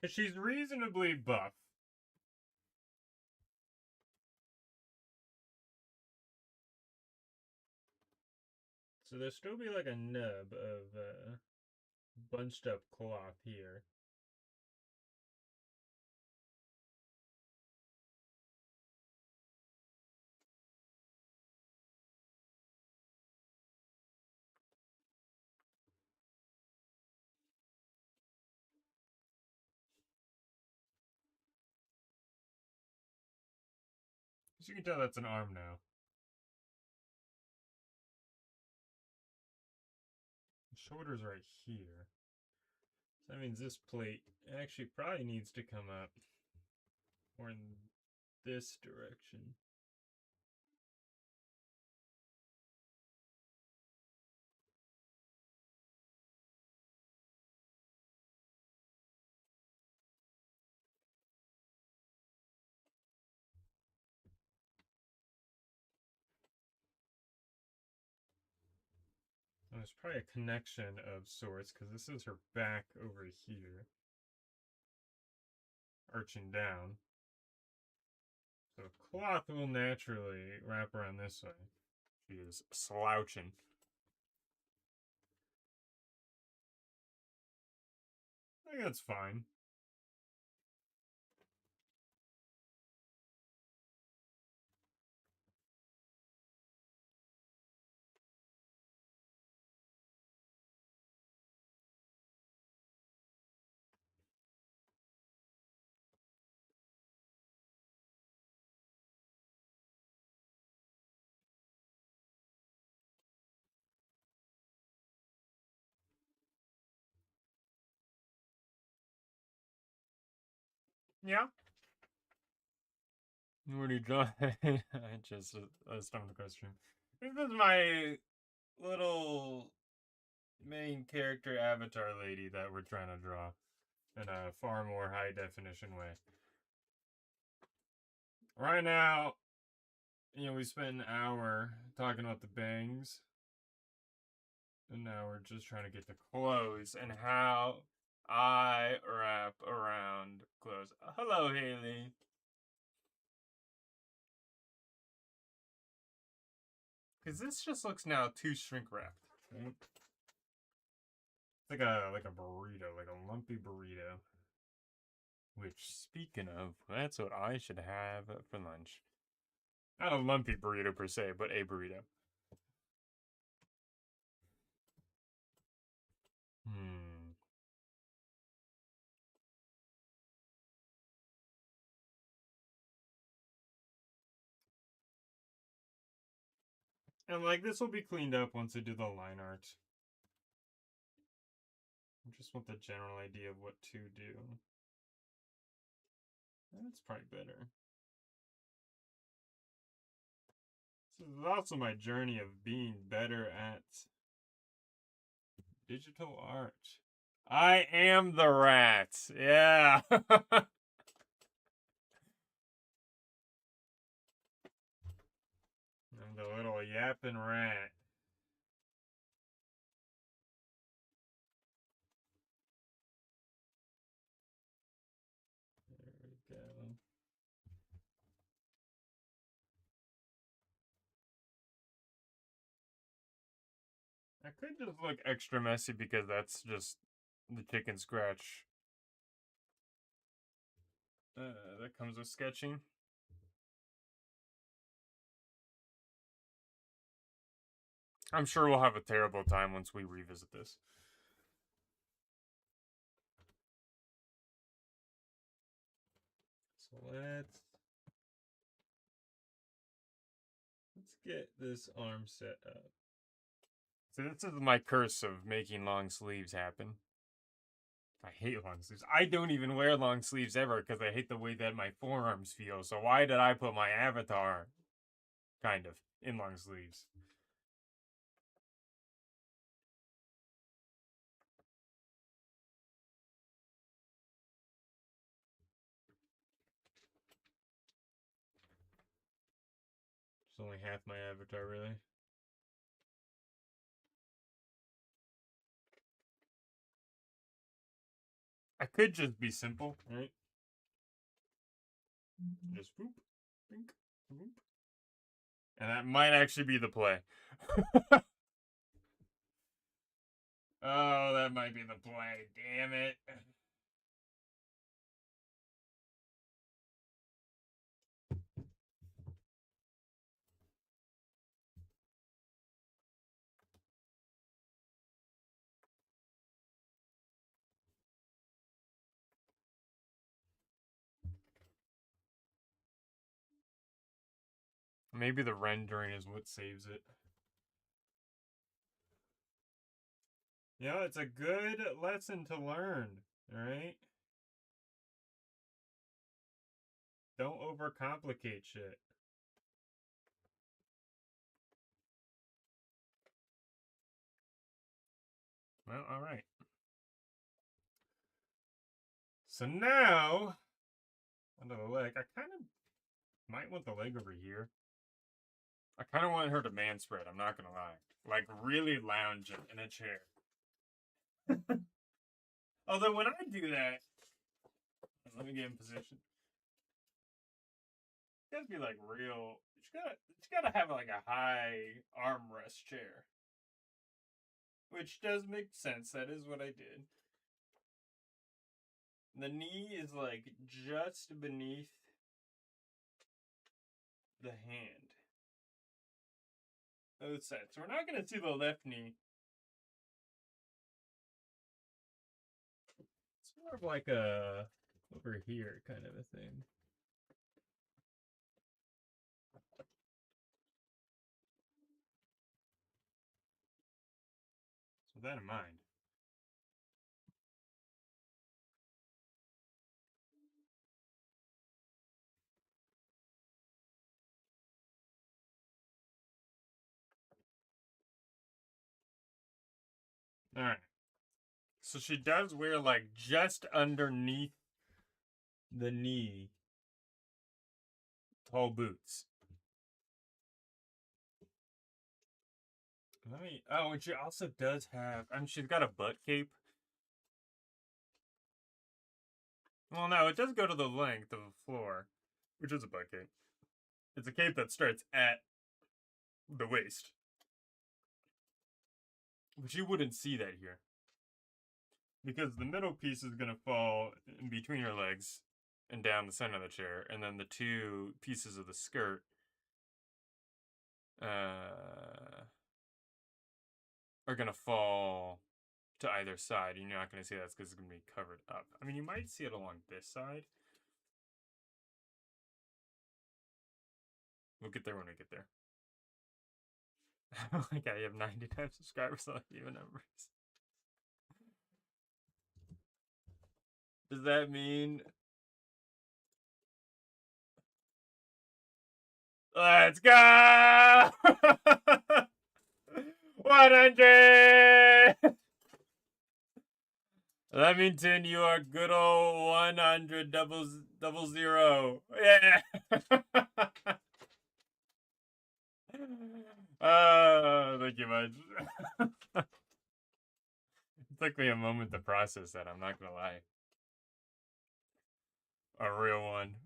Because she's reasonably buff. So there'll still be like a nub of bunched up cloth here. So you can tell that's an arm now. The shoulder's right here. So that means this plate actually probably needs to come up more in this direction. And there's probably a connection of sorts because this is her back over here, arching down. So cloth will naturally wrap around this way. She is slouching. I think that's fine. Yeah. What are you drawing? I just stumbled across the stream. This is my little main character avatar lady that we're trying to draw in a far more high definition way. Right now, we spent an hour talking about the bangs, and now we're just trying to get the clothes and how I wrap around clothes. Hello, Haley. Because this just looks now too shrink wrapped. Right? It's like a burrito, like a lumpy burrito which, speaking of, that's what I should have for lunch. Not a lumpy burrito per se, but a burrito. And like this will be cleaned up once I do the line art. I just want the general idea of what to do. That's probably better. This is also my journey of being better at digital art. I am the rat. Yeah. I'm the little yapping rat. There we go. I could just look extra messy because that's just the chicken scratch that comes with sketching. I'm sure we'll have a terrible time once we revisit this. So let's get this arm set up. So this is my curse of making long sleeves happen. I hate long sleeves. I don't even wear long sleeves ever because I hate the way that my forearms feel. So why did I put my avatar, kind of, in long sleeves? It's only half my avatar, really. I could just be simple, right? Just whoop, think, whoop. And that might actually be the play. Oh, that might be the play. Damn it. Maybe the rendering is what saves it. You know, it's a good lesson to learn, alright? Don't overcomplicate shit. Well, alright. So now, under the leg, I kind of might want the leg over here. I kind of want her to man spread, I'm not gonna lie. Like, really lounge in a chair. Although, when I do that, let me get in position. It's gotta be like real. It's gotta have like a high armrest chair. Which does make sense. That is what I did. The knee is like just beneath the hand. Both sides. So we're not gonna see the left knee. It's more of like a over here kind of a thing. So with that in mind. Alright. So she does wear like just underneath the knee tall boots. Let me. Oh, and she also does have. I mean, she's got a butt cape. Well, no, it does go to the length of the floor, which is a butt cape. It's a cape that starts at the waist. But you wouldn't see that here. Because the middle piece is going to fall in between her legs. and down the center of the chair, and then the two pieces of the skirt are gonna fall to either side. You're not gonna see that because it's gonna be covered up. I mean, you might see it along this side. We'll get there when we get there. Like I have 99 subscribers, I don't even numbers. Does that mean let's go 100? Leamington, you are good old 100 double zero. Yeah. Thank you much. It took me a moment to process that, I'm not gonna lie. A real one.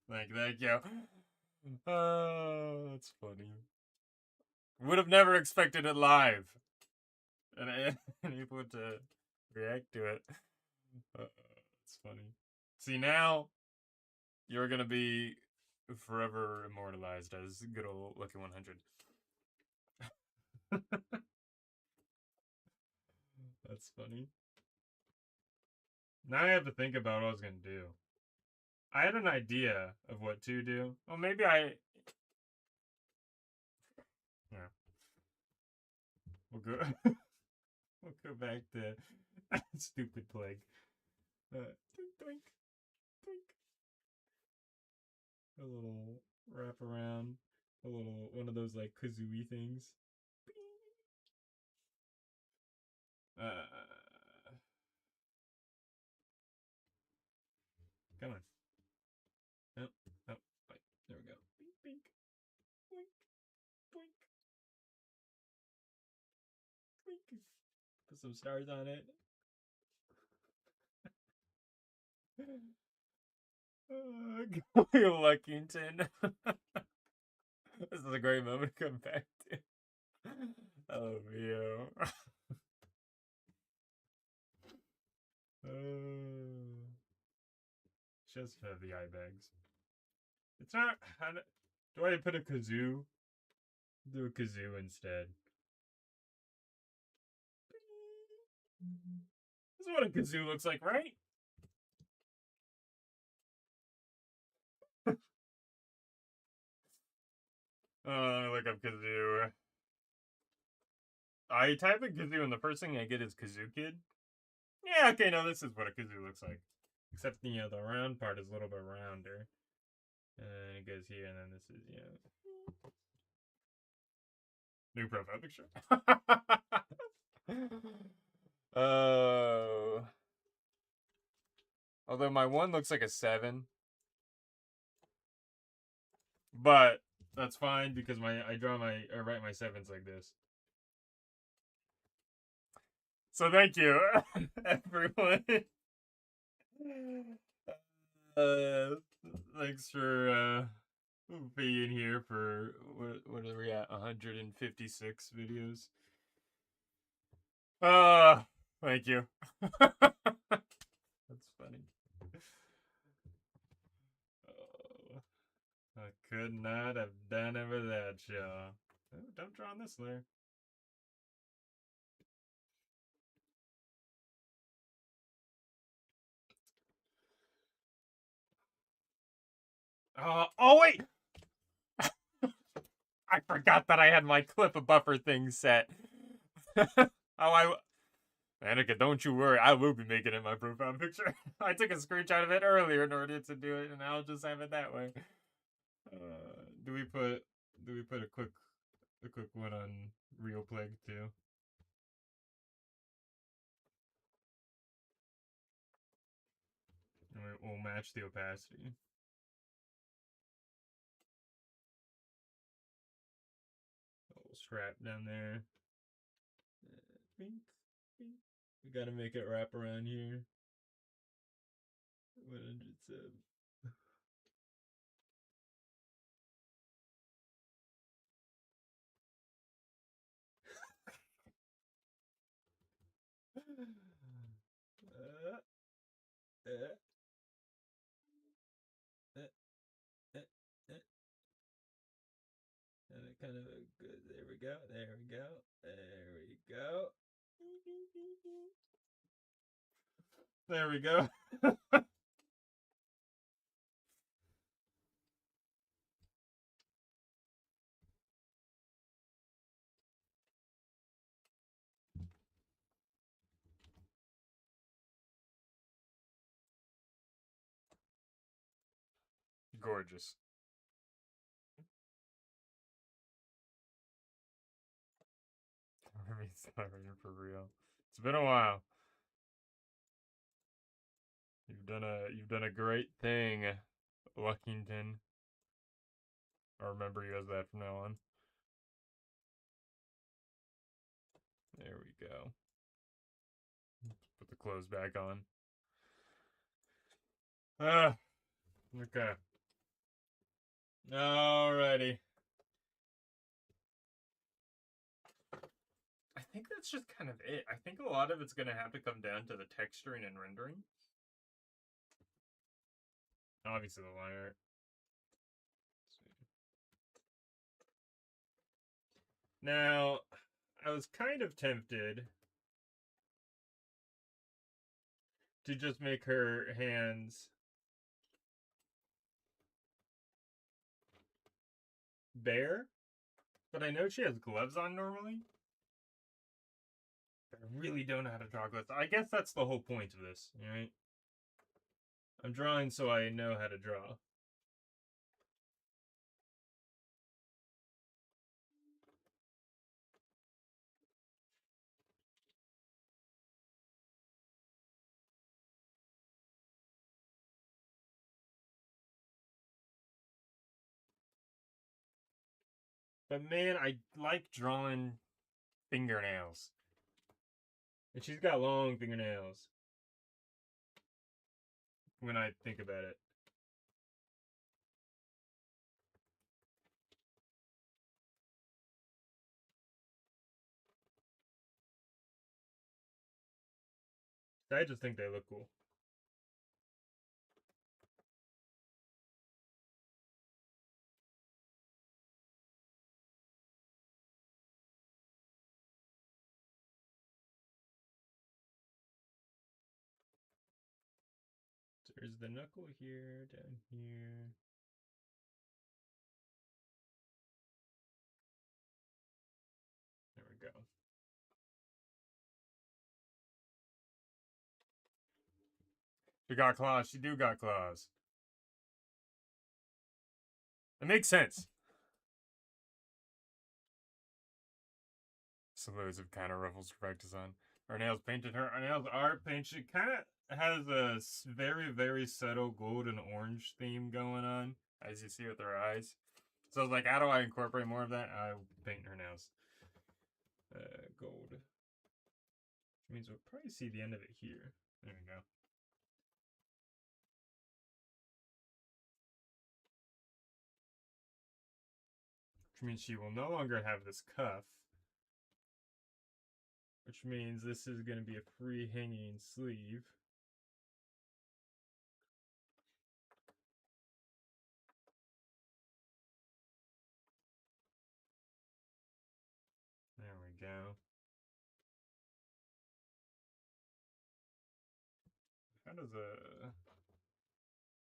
Thank you. Oh, that's funny. Would have never expected it live. And able to react to it. It's funny. See, now you're gonna be forever immortalized as good old Lucky 100. That's funny. Now I have to think about what I was gonna do. I had an idea of what to do. Well, maybe I. Yeah. We'll go. We'll go back to stupid plague. Doink, doink, doink. A little wrap around. A little one of those like kazooie things. Come on. Oh, oh, wait. There we go. Bink, bink. Boink, boink, boink. Put some stars on it. Going Luckington. This is a great moment to come back to. Oh, you. Just have the eye bags. It's not. Do I put a kazoo? Do a kazoo instead. This is what a kazoo looks like, right? Look up kazoo. I type in kazoo and the first thing I get is Kazoo Kid. Yeah, okay, no, this is what a kazoo looks like. Except, the round part is a little bit rounder. And it goes here, and then this is, new profile picture. Oh. Although my one looks like a 7. But that's fine because I write my 7s like this. So thank you, everyone. Thanks for being here for what are we at? 156 videos. Thank you. That's funny. Oh, I could not have done it without y'all. Oh, don't draw on this layer. Oh wait! I forgot that I had my clip buffer thing set. Annika, don't you worry, I will be making it my profile picture. I took a screenshot of it earlier in order to do it, and I'll just have it that way. Do we put a quick one on Real Plague too? And we'll match the opacity. A little strap down there. Bink, bink. We gotta make it wrap around here. 100 sub. kind of good. There we go. There we go. There we go. There we go. Gorgeous. Sorry for real. It's been a while. You've done a great thing, Luckington. I'll remember you as that from now on. There we go. Put the clothes back on. Okay. Alrighty. I think that's just kind of it. I think a lot of it's going to have to come down to the texturing and rendering. Obviously the line art. Now, I was kind of tempted to just make her hands bare, but I know she has gloves on normally. I really don't know how to draw gloves. I guess that's the whole point of this, right? I'm drawing so I know how to draw. But man, I like drawing fingernails. And she's got long fingernails. When I think about it. I just think they look cool. So there's the knuckle here, down here. There we go. She got claws. She do got claws. It makes sense. So loads of kind of ruffles to practice on. Our nails painted. Her nails are painted. She kind of has a very, very subtle gold and orange theme going on, as you see with her eyes. So I was like, how do I incorporate more of that? I paint her nails. Gold. Which means we'll probably see the end of it here. There we go. Which means she will no longer have this cuff. Which means this is going to be a free hanging sleeve. There we go. How does a...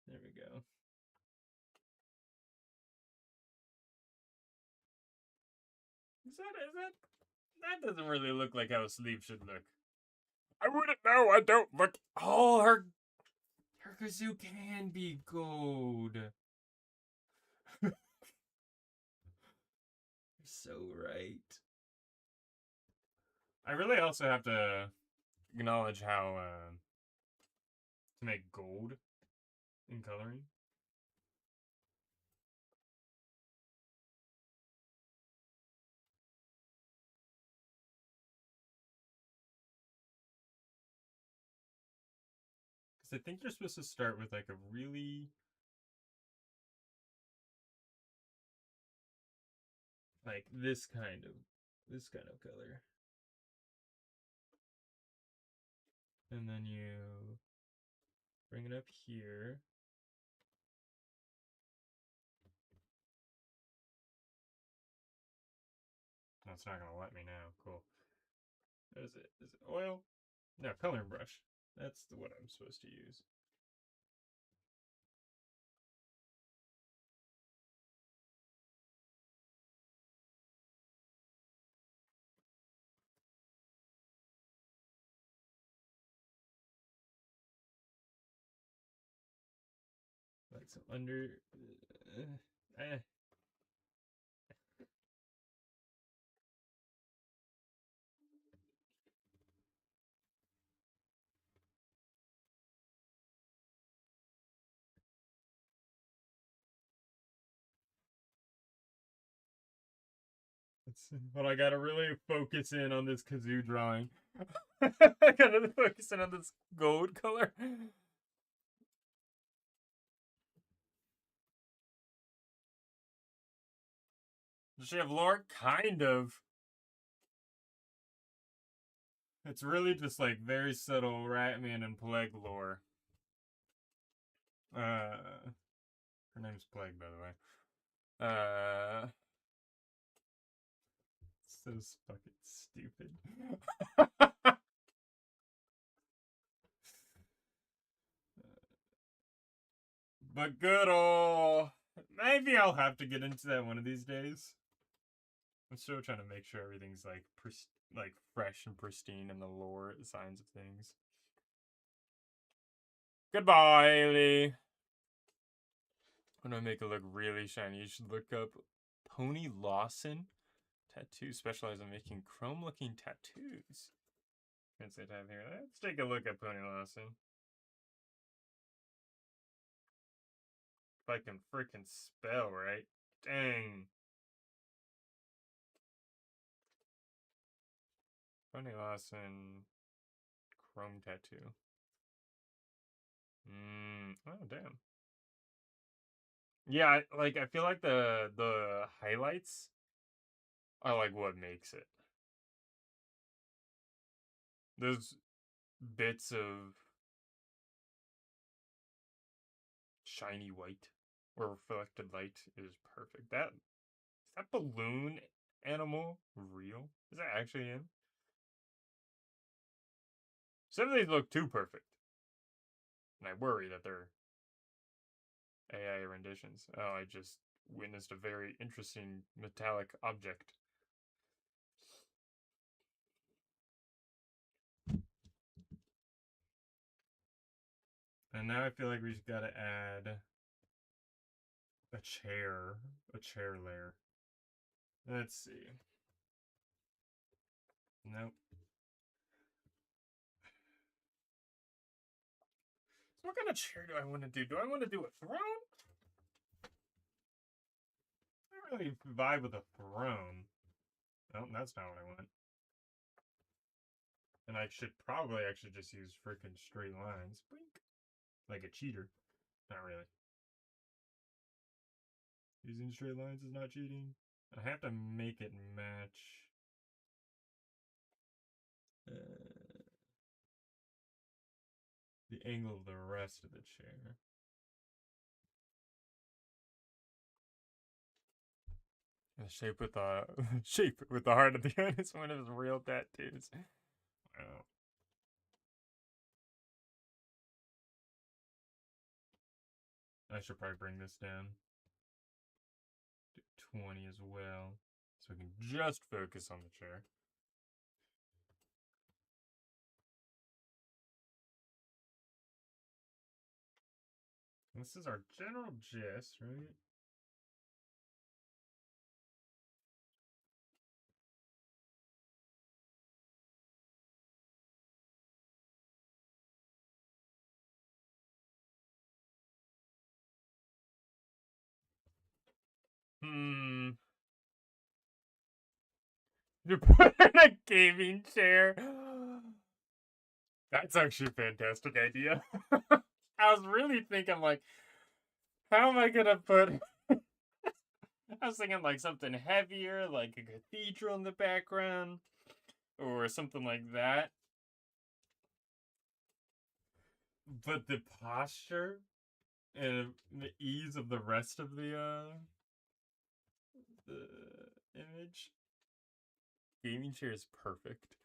There we go. That doesn't really look like how a sleeve should look. I wouldn't know. I don't look. Oh, her kazoo can be gold. You're so right. I really also have to acknowledge how to make gold in coloring. Because I think you're supposed to start with like a really like this kind of color. And then you bring it up here. it's not gonna let me now. Cool. Is it oil? No, coloring brush. That's what I'm supposed to use. Like some under. Eh. But I gotta really focus in on this kazoo drawing. I gotta focus in on this gold color. Does she have lore? Kind of. It's really just like very subtle Ratman and Plague lore. Her name's Plague, by the way. So fucking stupid. But good ol'. Maybe I'll have to get into that one of these days. I'm still trying to make sure everything's like fresh and pristine in the lore signs of things. Goodbye, Ailey. I'm gonna make it look really shiny. You should look up Pony Lawson Tattoo, specialized in making chrome-looking tattoos. Can't say type here. Let's take a look at Pony Lawson. If I can freaking spell right. Dang. Pony Lawson chrome tattoo. Oh damn. Yeah, I feel like the highlights are like what makes it. Those bits of shiny white or reflected light is perfect. Is that balloon animal real? Is that actually him? Some of these look too perfect. And I worry that they're AI renditions. Oh, I just witnessed a very interesting metallic object. And now I feel like we just gotta add a chair layer. Let's see. Nope. So what kind of chair do I want to do? Do I want to do a throne? I don't really vibe with a throne. Oh, that's not what I want. And I should probably actually just use freaking straight lines. Blink. Like a cheater. Not really. Using straight lines is not cheating. I have to make it match. The angle of the rest of the chair. The shape with the shape with the heart at the end is one of his real tattoos. Wow. I should probably bring this down. Do 20 as well. So we can just focus on the chair. This is our general gist, right? You put in a gaming chair. That's actually a fantastic idea. I was really thinking, like, how am I gonna put. I was thinking, like, something heavier, like a cathedral in the background, or something like that. But the posture and the ease of the rest of the image gaming chair is perfect.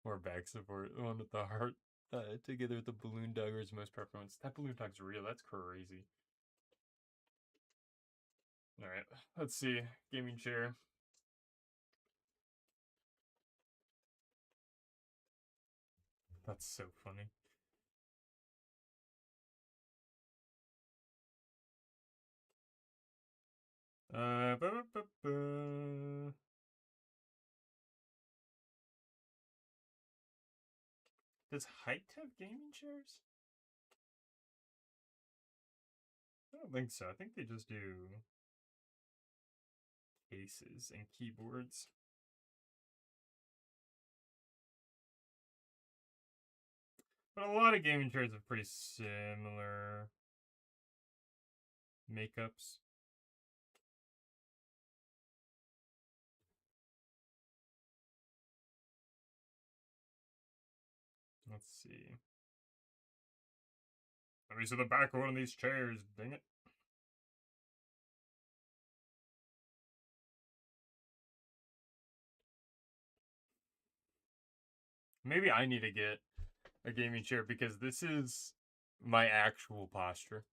More back support. The one with the heart together with the balloon dog is most preference. That balloon dog's real. That's crazy. Alright, let's see. Gaming chair. That's so funny. Ba -ba -ba -ba. Does Height have gaming chairs? I don't think so. I think they just do cases and keyboards. But a lot of gaming chairs have pretty similar makeups. Let's see. Let me see the back of one of these chairs, dang it. Maybe I need to get a gaming chair because this is my actual posture.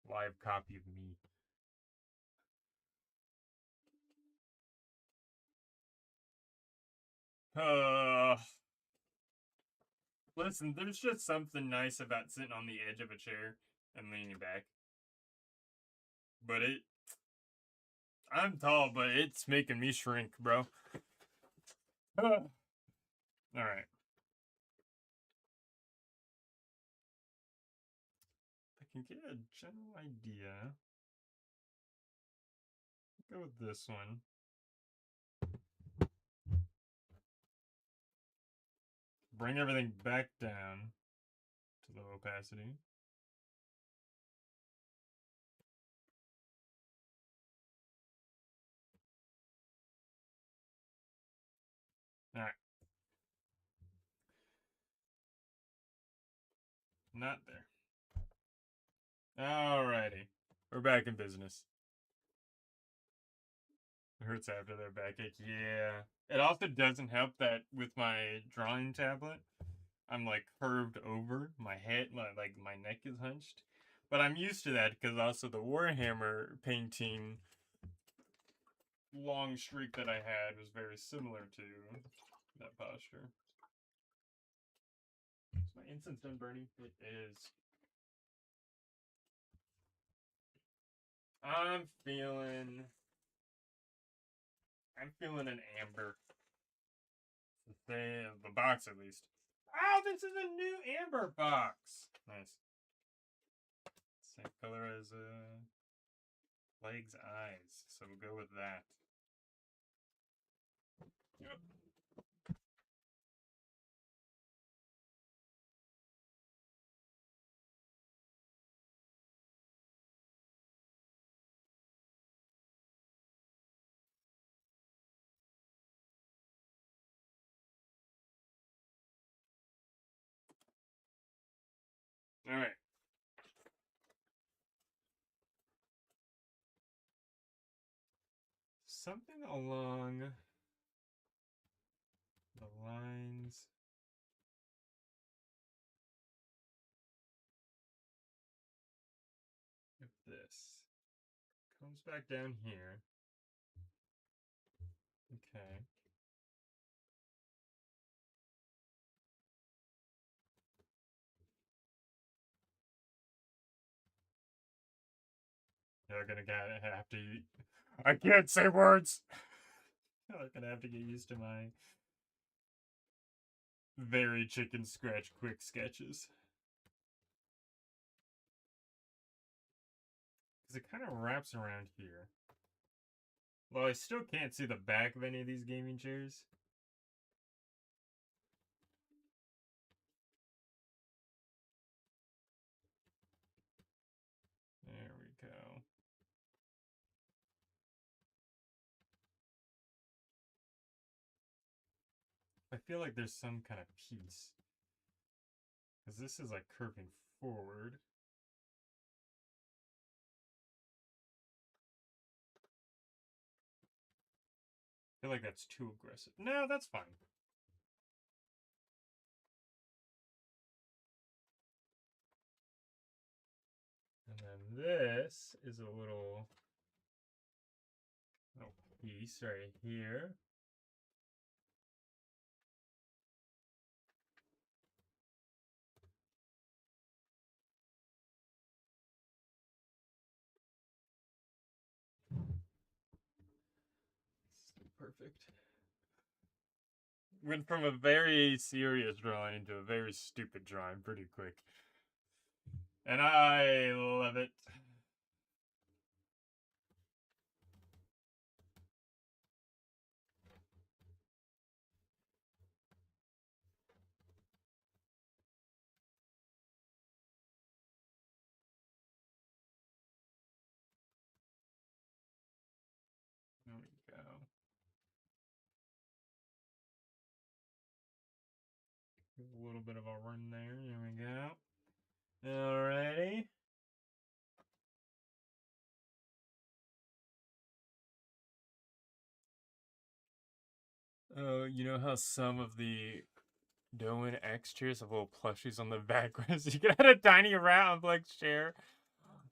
Live copy of me. Listen, there's just something nice about sitting on the edge of a chair and leaning back. But I'm tall, but it's making me shrink, bro. Alright. I can get a general idea. Go with this one. Bring everything back down to low opacity. Alright. Not there. Alrighty. We're back in business. It hurts after their backache. Yeah. It also doesn't help that with my drawing tablet, I'm like curved over. My head, like my neck is hunched. But I'm used to that because also the Warhammer painting long streak that I had was very similar to that posture. Is my incense done burning? It is. I'm feeling an amber. The box at least. Oh, this is a new amber box. Nice. Same color as Leg's eyes, so we'll go with that. Yep. All right. Something along the lines of this. Comes back down here. Okay. You're gonna have to. I can't say words. You're gonna have to get used to my very chicken scratch quick sketches. Because it kind of wraps around here. Well, I still can't see the back of any of these gaming chairs. There we go. I feel like there's some kind of piece Because this is like curving forward. I feel like that's too aggressive. No, that's fine. And then this is a little piece right here. Perfect. Went from a very serious drawing to a very stupid drawing pretty quick. And I love it. There we go. A little bit of a run there. There we go. Alrighty. Oh, you know how some of the Doan X chairs have little plushies on the backrest? You can add a tiny round like chair.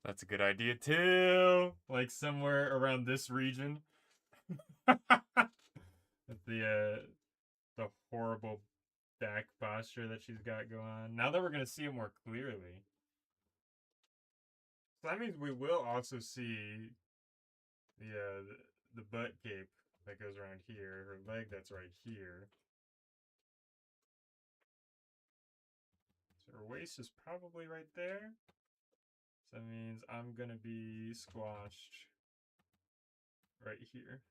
That's a good idea too. Like somewhere around this region. The horrible back posture that she's got going on. Now that we're gonna see it more clearly. So that means we will also see the butt cape that goes around here, her leg that's right here. So her waist is probably right there. So that means I'm gonna be squashed right here.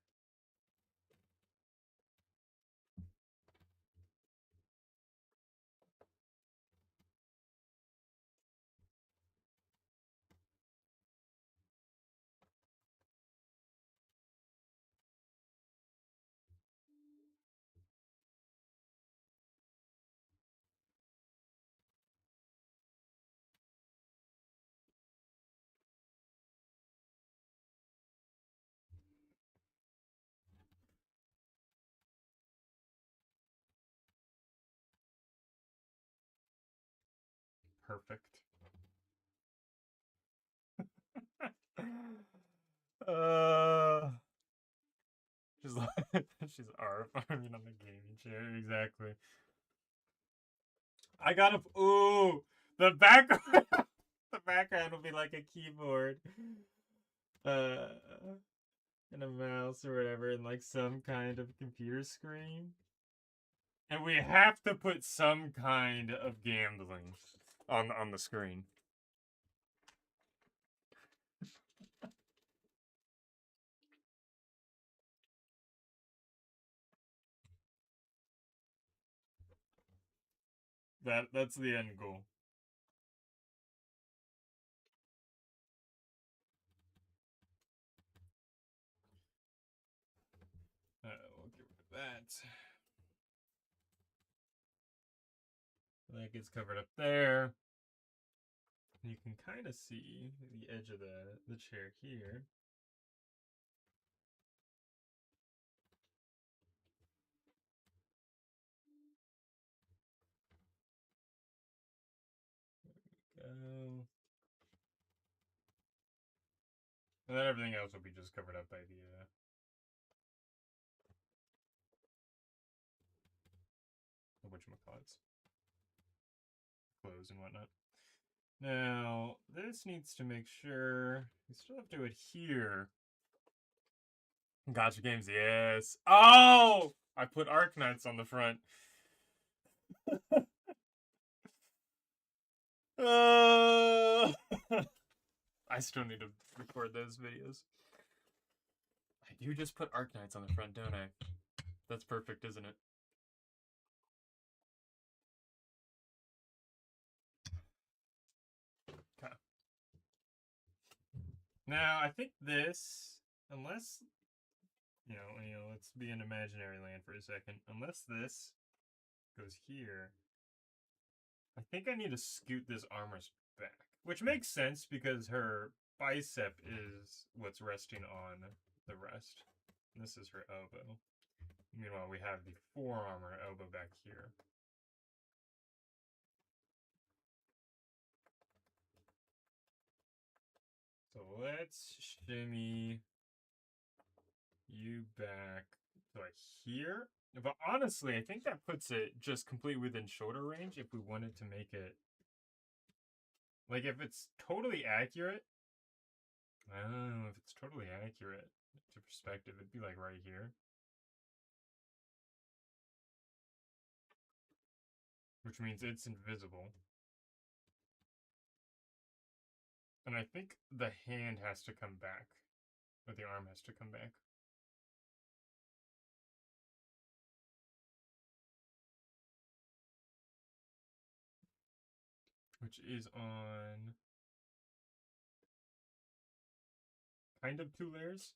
Perfect. uh, she's like, she's arming on the gaming chair. Exactly. I gotta. Ooh, the background. The background will be like a keyboard, uh, and a mouse or whatever, and like some kind of computer screen. And we have to put some kind of gambling on the screen. That's the end goal. We'll get rid of that. That gets covered up there. You can kind of see the edge of the chair here. There we go. And then everything else will be just covered up by the whatchamacallits. Clothes and whatnot. Now, this needs to make sure we still have to adhere. Gotcha games, yes. Oh! I put Arknights on the front. I still need to record those videos. I do just put Arknights on the front, don't I? That's perfect, isn't it? Okay. Now, I think this, unless, let's be in imaginary land for a second. Unless this goes here, I think I need to scoot this armrest back, which makes sense because her bicep is what's resting on the rest. And this is her elbow. Meanwhile, we have the forearm or elbow back here. So let's shimmy you back to like here. But honestly, I think that puts it just completely within shoulder range if we wanted to make it. Like, if it's totally accurate, I don't know if it's totally accurate to perspective, it'd be like right here. Which means it's invisible. And I think the hand has to come back, or the arm has to come back. Which is on kind of 2 layers.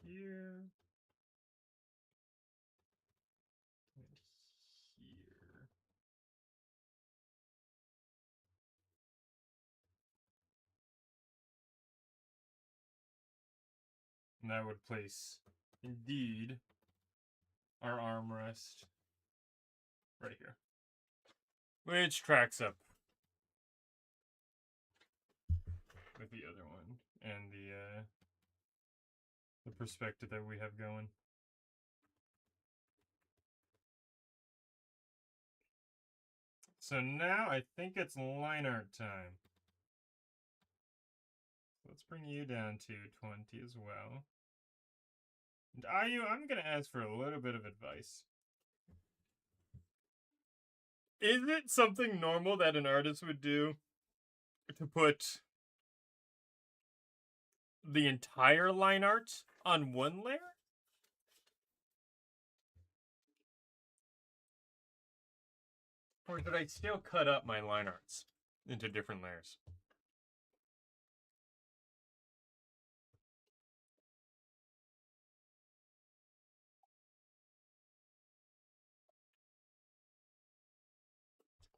Here. And here. And that would place, indeed, our armrest right here. Which tracks up with the other one and the perspective that we have going. So now I think it's line art time. Let's bring you down to 20 as well. And Ayu, I'm going to ask for a little bit of advice. Is it something normal that an artist would do to put the entire line art on one layer? Or did I still cut up my line arts into different layers?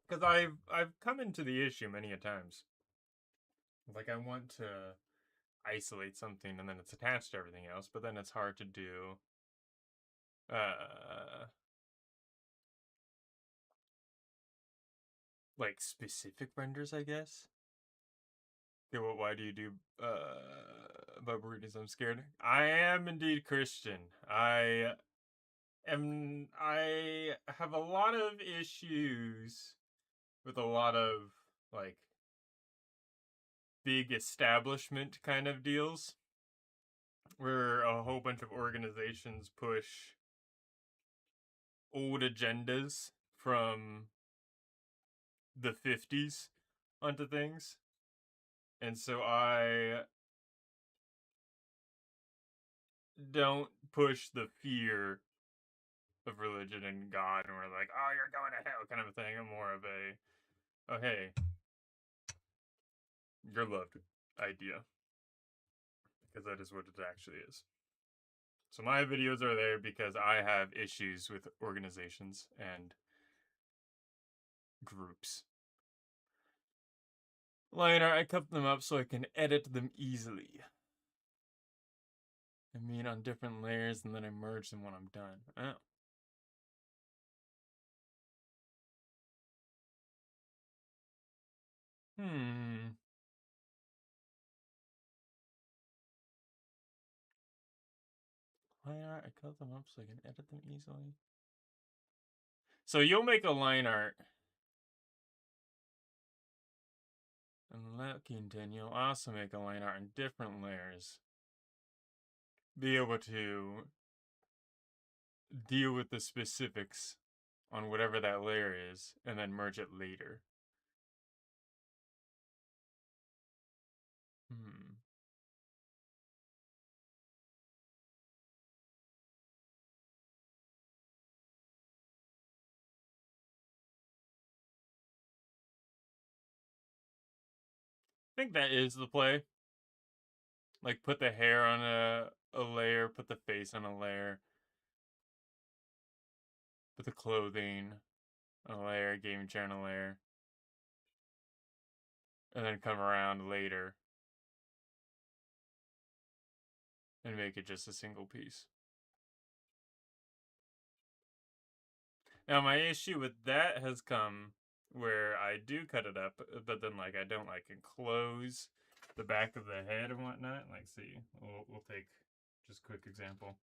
Because I've come into the issue many a times. Like, I want to isolate something and then it's attached to everything else, but then it's hard to do like specific renders, I guess. Okay, well, why do you do Barbarities? I'm scared. I am indeed Christian. I have a lot of issues with a lot of like big establishment kind of deals where a whole bunch of organizations push old agendas from the 50s onto things. And so I don't push the fear of religion and God, and we're like, oh, you're going to hell kind of a thing. I'm more of a, oh, hey, you're loved idea. Because that is what it actually is. So my videos are there because I have issues with organizations and groups. Later, I cut them up so I can edit them easily. I mean, on different layers, and then I merge them when I'm done. Oh. Line art, I cut them up so I can edit them easily. So you'll make a line art. And let continue. You'll also make a line art in different layers. Be able to deal with the specifics on whatever that layer is, and then merge it later. think that is the play. Like, put the hair on a layer, put the face on a layer, put the clothing on a layer, gaming chair on a layer, and then come around later and make it just a single piece. Now, my issue with that has come where I do cut it up, but then, like, I don't, like, enclose the back of the head and whatnot. Like, see, we'll take just a quick example.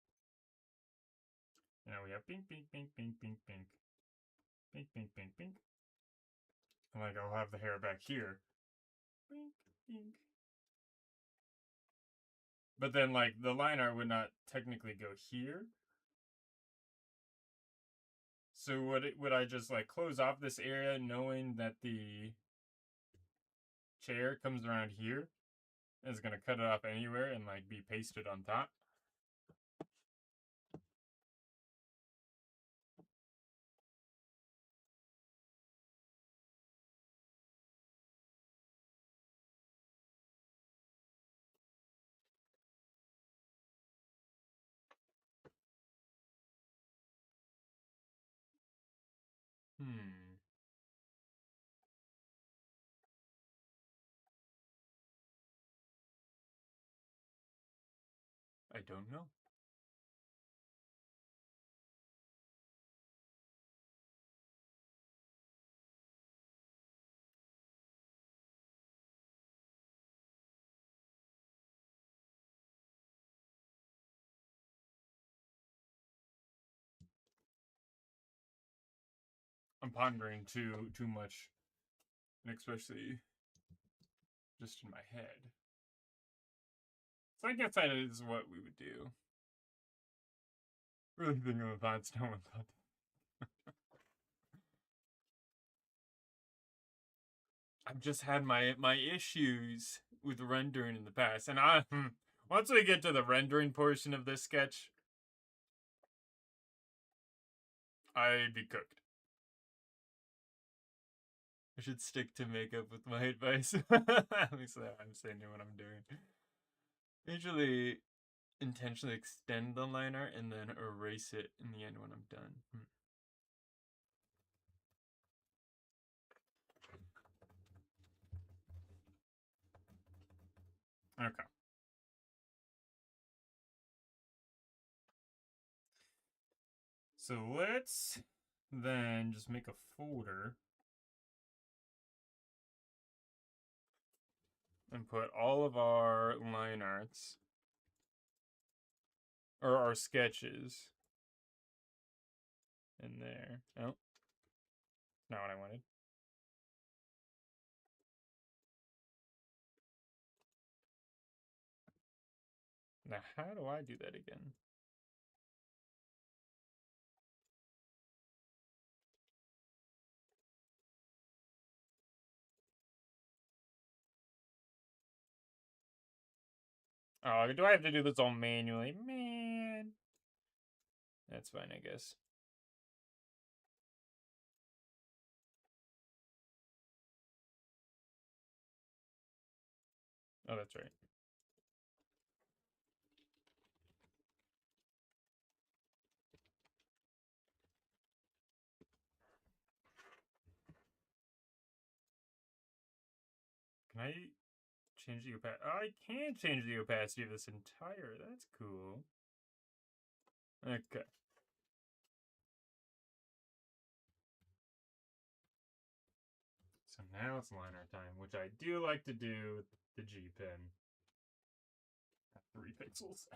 Now we have pink, pink, pink, pink, pink, pink, pink, pink, pink, pink. And, like, I'll have the hair back here. Pink, pink. But then, like, the line art would not technically go here. So would I just, like, close off this area knowing that the chair comes around here and is going to cut it off anywhere and, like, be pasted on top? I don't know. I'm pondering too much, and especially just in my head. So I guess that is what we would do. Really thinking of thoughts no one thought. I've just had my issues with rendering in the past, and once we get to the rendering portion of this sketch, I'd be cooked. I should stick to makeup with my advice. At least I'm saying what I'm doing. Usually intentionally extend the line art and then erase it in the end when I'm done. Okay. So let's then just make a folder and put all of our line arts or our sketches in there. Oh, not what I wanted. Now, how do I do that again? Oh, do I have to do this all manually? Man. That's fine, I guess. Oh, that's right. Can I change the opacity? Oh, I can change the opacity of this entire. That's cool. Okay. So now it's liner time, which I do like to do with the G pen. 3 pixels.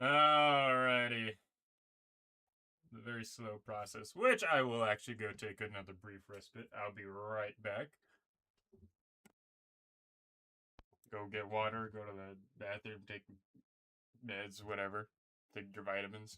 Alrighty. The very slow process, which I will actually go take another brief respite. I'll be right back. Go get water, go to the bathroom, take meds, whatever. Take your vitamins.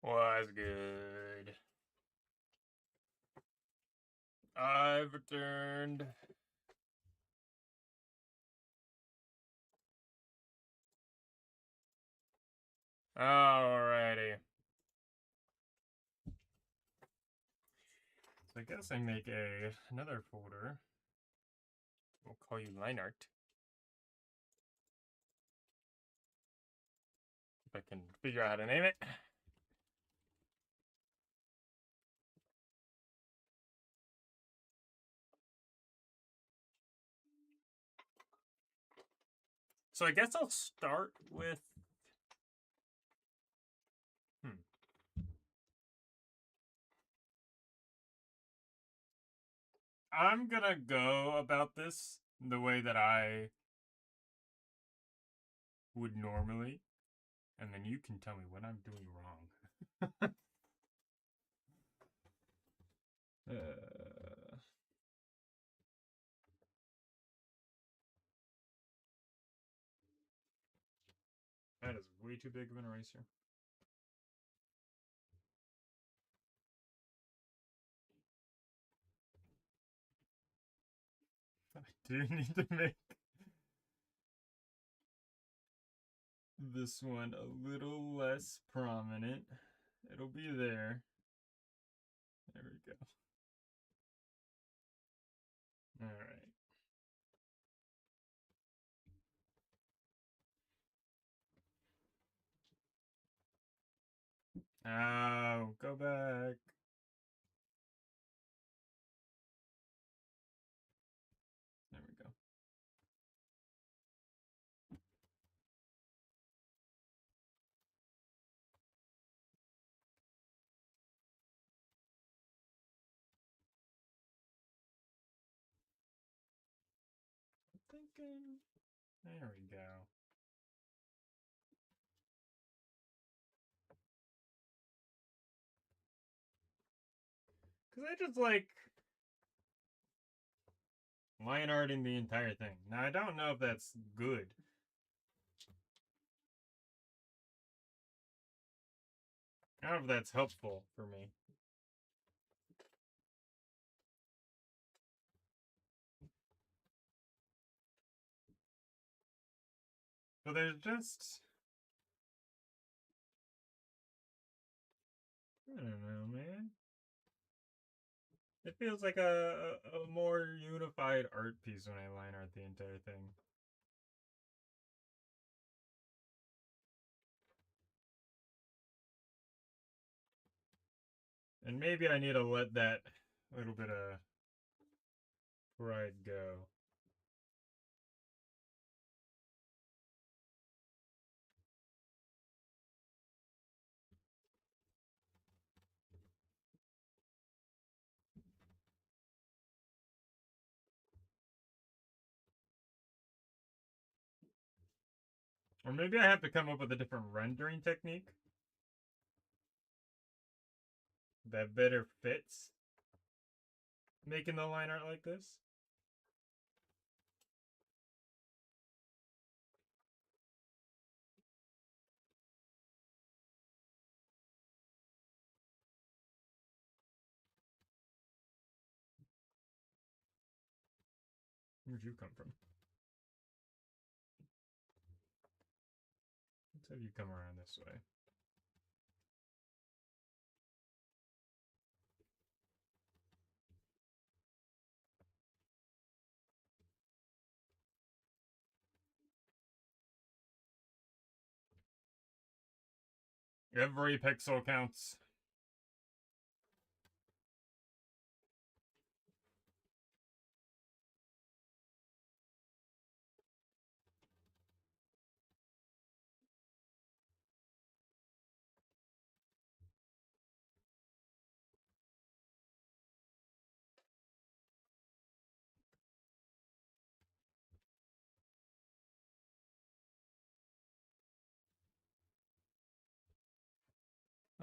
Was good. I've returned. Alrighty. So I guess I make another folder. We'll call you line art. If I can figure out how to name it. So I guess I'll start with I'm gonna go about this the way that I would normally, and then you can tell me what I'm doing wrong. That is way too big of an eraser. I do need to make this one a little less prominent. It'll be there. There we go. Alright. Oh, go back. There we go. I'm thinking. There we go. Because I just like line arting the entire thing. Now, I don't know if that's good. I don't know if that's helpful for me. But there's just... I don't know, man. It feels like a more unified art piece when I line art the entire thing. And maybe I need to let that little bit of pride go. Or maybe I have to come up with a different rendering technique that better fits making the line art like this. Where'd you come from? Let's have you come around this way. Every pixel counts.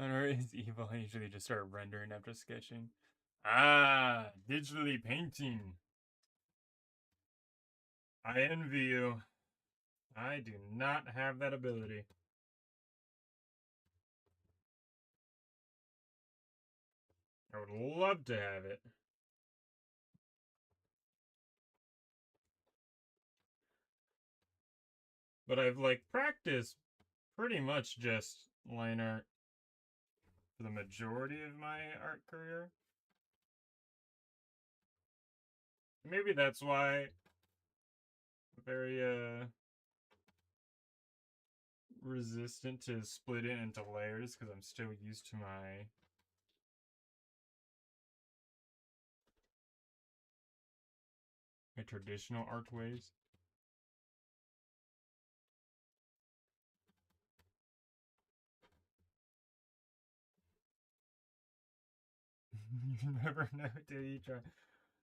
Or is evil? I usually just start rendering after sketching. Ah, digitally painting. I envy you. I do not have that ability. I would love to have it. But I've like practiced pretty much just line art for the majority of my art career. Maybe that's why I'm very resistant to split it into layers because I'm still used to my traditional art ways. You never know till you try.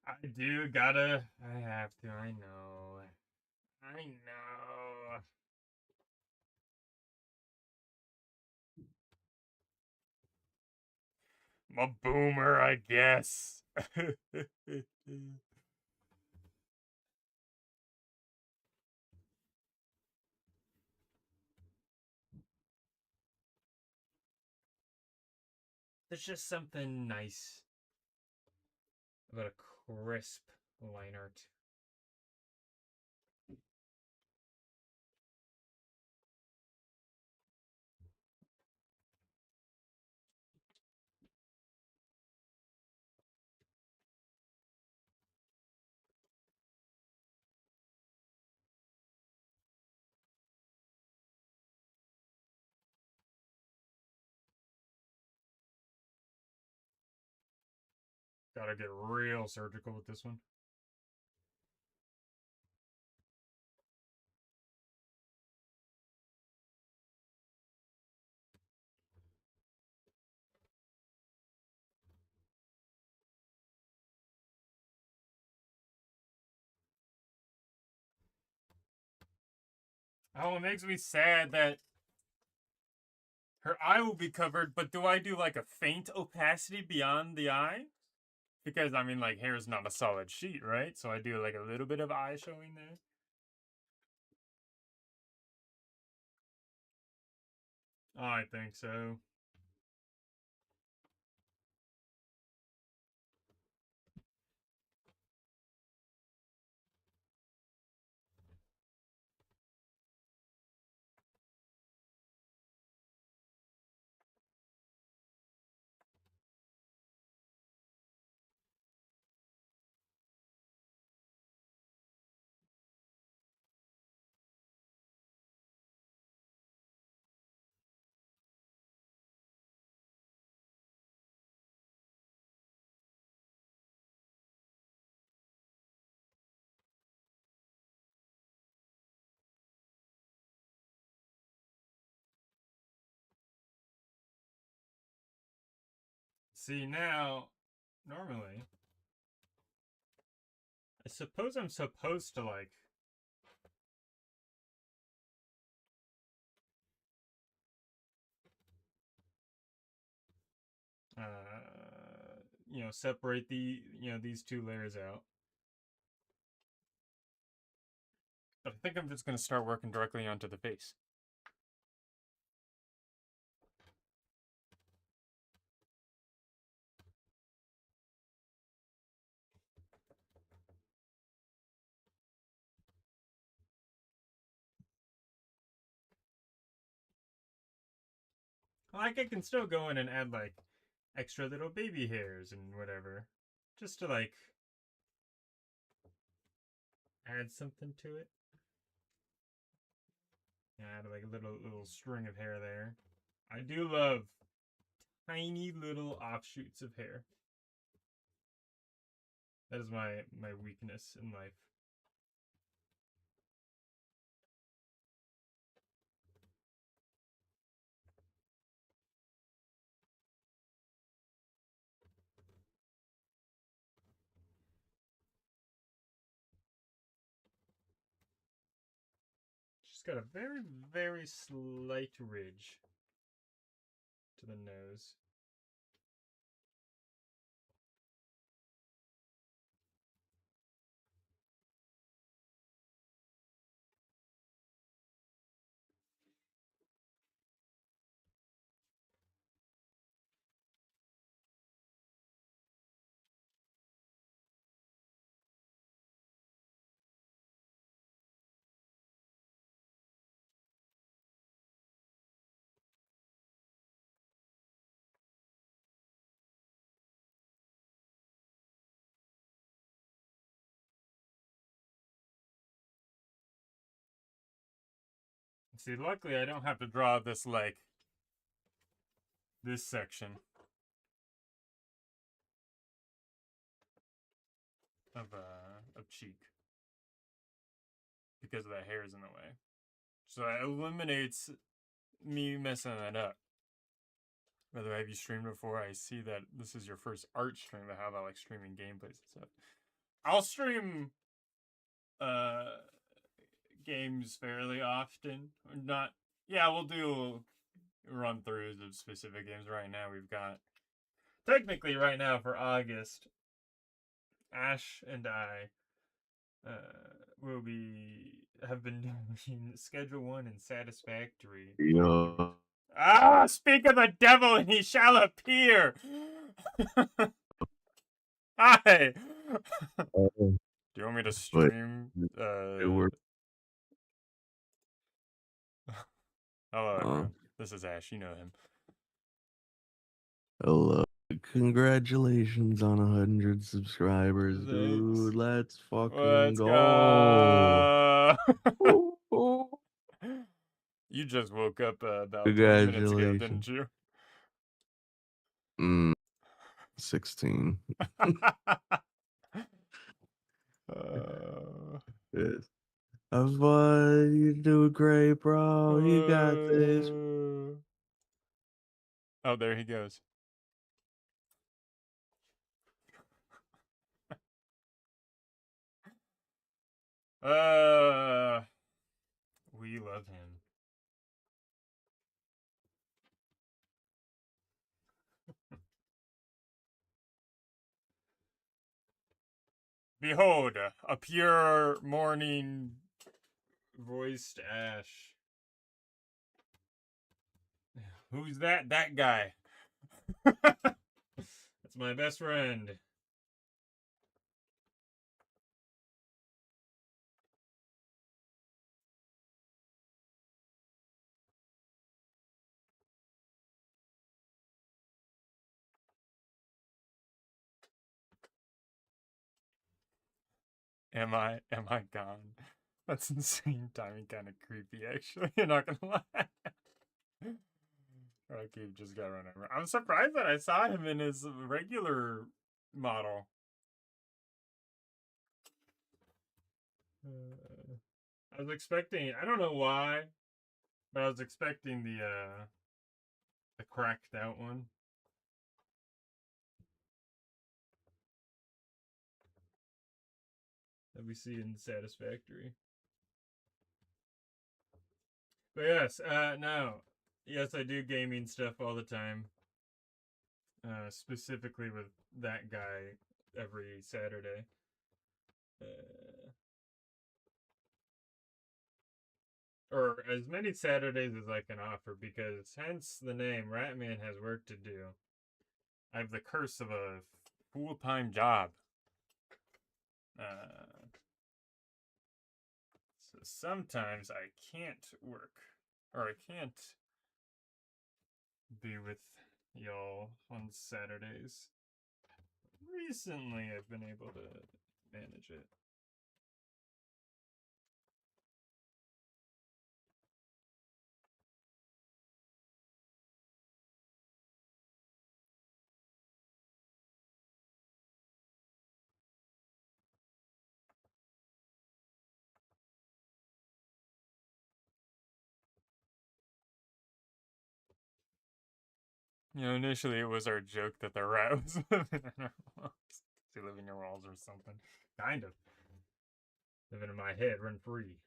I do gotta. I have to. I know. I know. I'm a boomer, I guess. There's just something nice about a crisp line art. Gotta get real surgical with this one. Oh, it makes me sad that her eye will be covered, but do I do like a faint opacity beyond the eye? Because I mean, like, hair is not a solid sheet, right? So I do like a little bit of eye showing there. I think so. See, now, normally, I suppose I'm supposed to, like, separate these two layers out. But I think I'm just going to start working directly onto the face. Like, I can still go in and add, like, extra little baby hairs and whatever. Just to, like, add something to it. Add, like, a little string of hair there. I do love tiny little offshoots of hair. That is my weakness in life. She's got a very, very slight ridge to the nose. See, luckily I don't have to draw this like this section of cheek because of that hair is in the way. So that eliminates me messing that up. By the way, have you streamed before? I see that this is your first art stream, but how about like streaming gameplays and stuff? I'll stream games fairly often. Not yeah, we'll do run throughs of specific games right now. We've got technically right now for August, Ash and I will be have been doing Schedule 1 and Satisfactory. Yo. Ah, speak of the devil and he shall appear. Hi. Do you want me to stream? Hello, everyone. This is Ash. You know him. Hello. Congratulations on 100 subscribers, dude. Let's fucking go. You just woke up about 20 minutes ago, didn't you? 16. Yes. You do great, bro. You got this. Oh, there he goes. We love him. Behold, a pure morning voiced Ash. Who's that? That guy. That's my best friend. Am I gone? That's insane timing, kind of creepy, actually. You're not gonna lie. Okay, just got run over. I'm surprised that I saw him in his regular model. I was expecting. I don't know why, but I was expecting the cracked out one. That we see in Satisfactory. But yes, no. Yes, I do gaming stuff all the time. Specifically with that guy every Saturday. Or as many Saturdays as I can offer, because hence the name, Ratman has work to do. I have the curse of a full-time job. So sometimes I can't work, or I can't be with y'all on Saturdays. Recently, I've been able to manage it. You know, initially it was our joke that the rat was living in our walls. They live in your walls or something. Kind of. Living in my head, run free.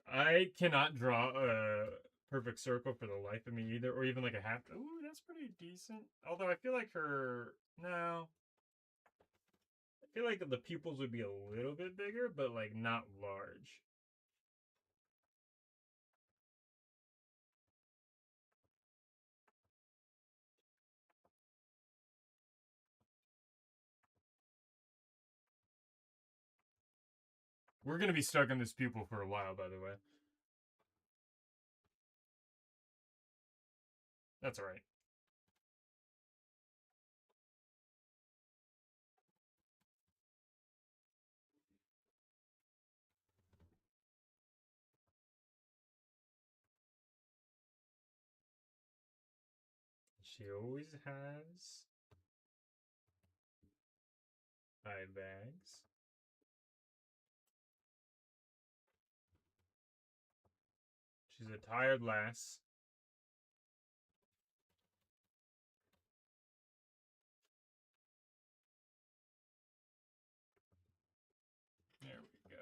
I cannot draw a perfect circle for the life of me either, or even like a half. Ooh, that's pretty decent. Although I feel like her. No. I feel like the pupils would be a little bit bigger, but like not large. We're gonna be stuck in this pupil for a while, by the way. That's alright. She always has eye bags. She's a tired lass. There we go.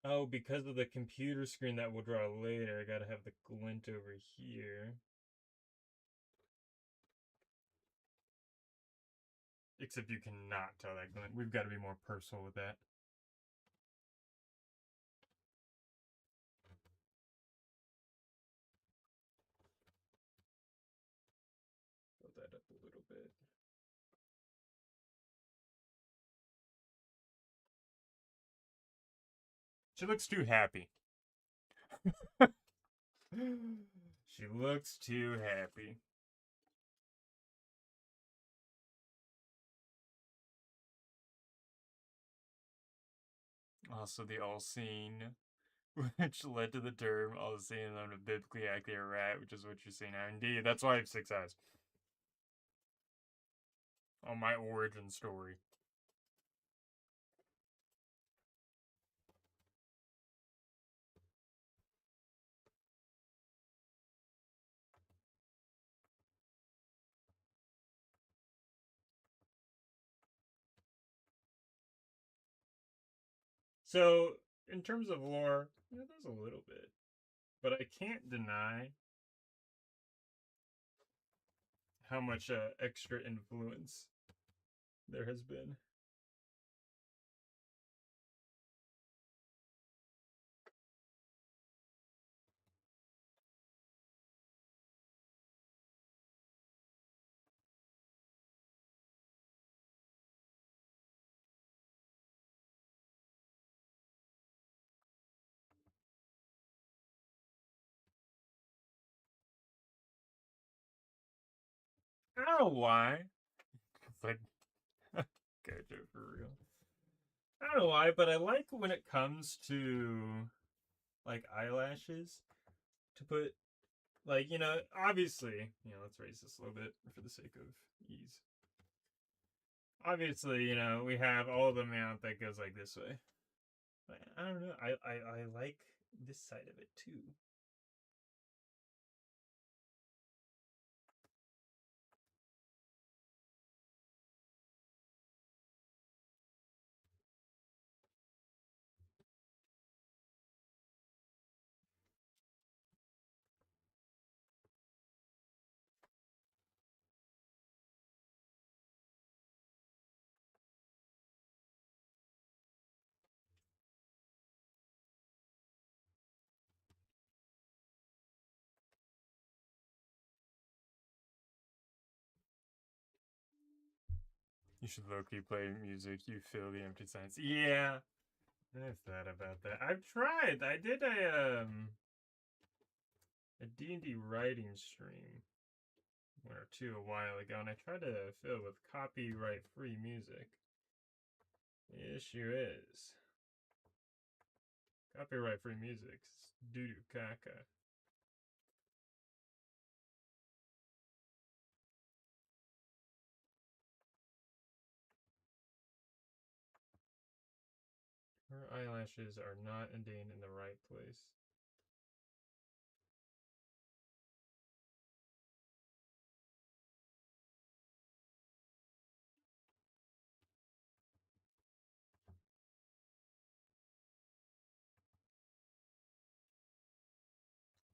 Oh, because of the computer screen that we'll draw later, I gotta have the glint over here. Except you cannot tell that glint. We've got to be more personal with that. Build that up a little bit. She looks too happy. She looks too happy. Also, the all-seeing, which led to the term all-seeing. I'm a biblically accurate rat, which is what you're seeing now. Indeed, that's why I have 6 eyes. On my origin story. So, in terms of lore, yeah, there's a little bit. But I can't deny how much extra influence there has been. I don't know why. It's like, Gojo for real. I don't know why, but I like when it comes to like eyelashes to put like, obviously, let's raise this a little bit for the sake of ease. Obviously, we have all the amount that goes like this way. But I don't know. I like this side of it too. You should low-key play music. You fill the empty silence. Yeah, I thought about that. I've tried. I did a D&D writing stream, one or two a while ago, and I tried to fill with copyright-free music. The issue is copyright-free music is doo-doo caca. Her eyelashes are not indeed in the right place.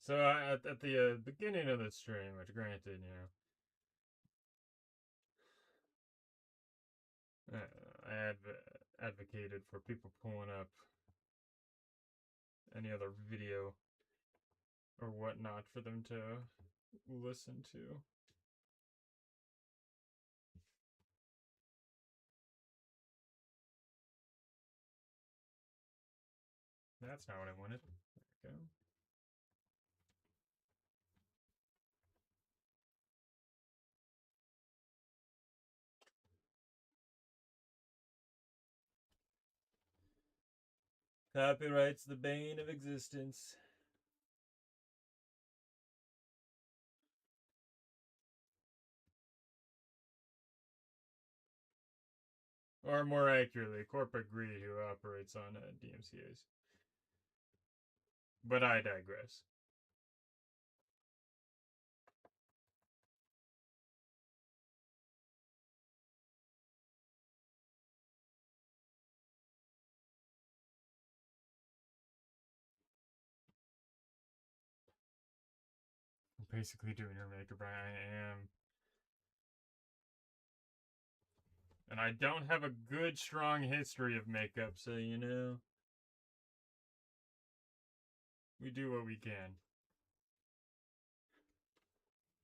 So at the beginning of the stream, which granted, I advocated for people pulling up any other video or whatnot for them to listen to. That's not what I wanted. There we go. Copyright's the bane of existence. Or more accurately, corporate greed who operates on DMCAs. But I digress. I'm basically doing her makeup. I am. And I don't have a good, strong history of makeup, so you know. We do what we can.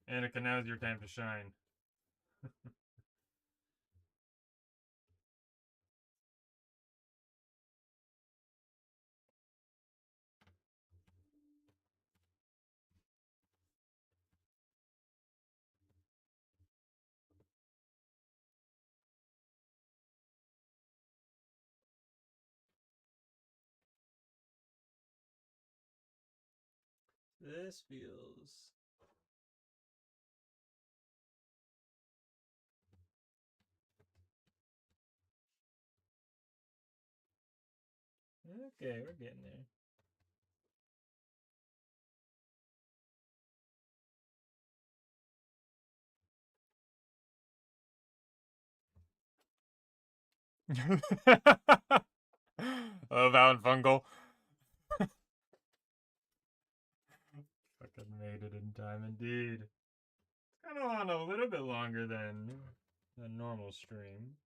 Annika, now's your time to shine. This feels. Okay, we're getting there. Bound fungal. Fucking made it in time indeed. Kind of on a little bit longer than a normal stream.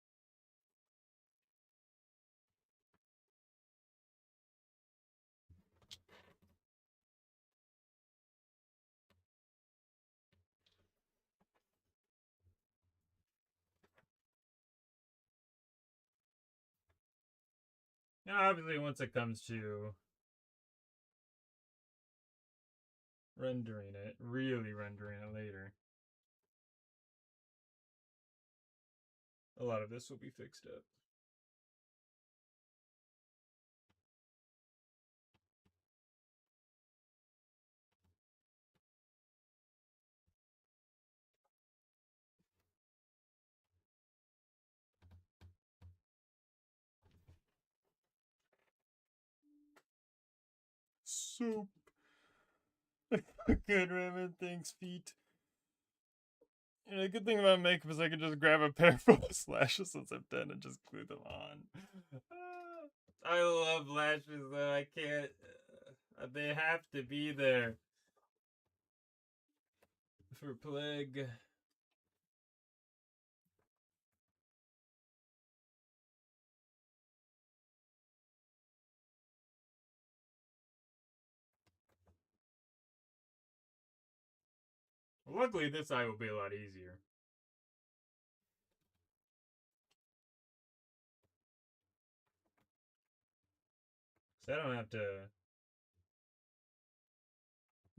Now, obviously, once it comes to rendering it, really rendering it later, a lot of this will be fixed up. Soap. Good Raymond, thanks, feet. And a good thing about makeup is I can just grab a pair full of lashes since I'm done and just glue them on. I love lashes though. I can't. They have to be there for plague. Luckily, this eye will be a lot easier. So I don't have to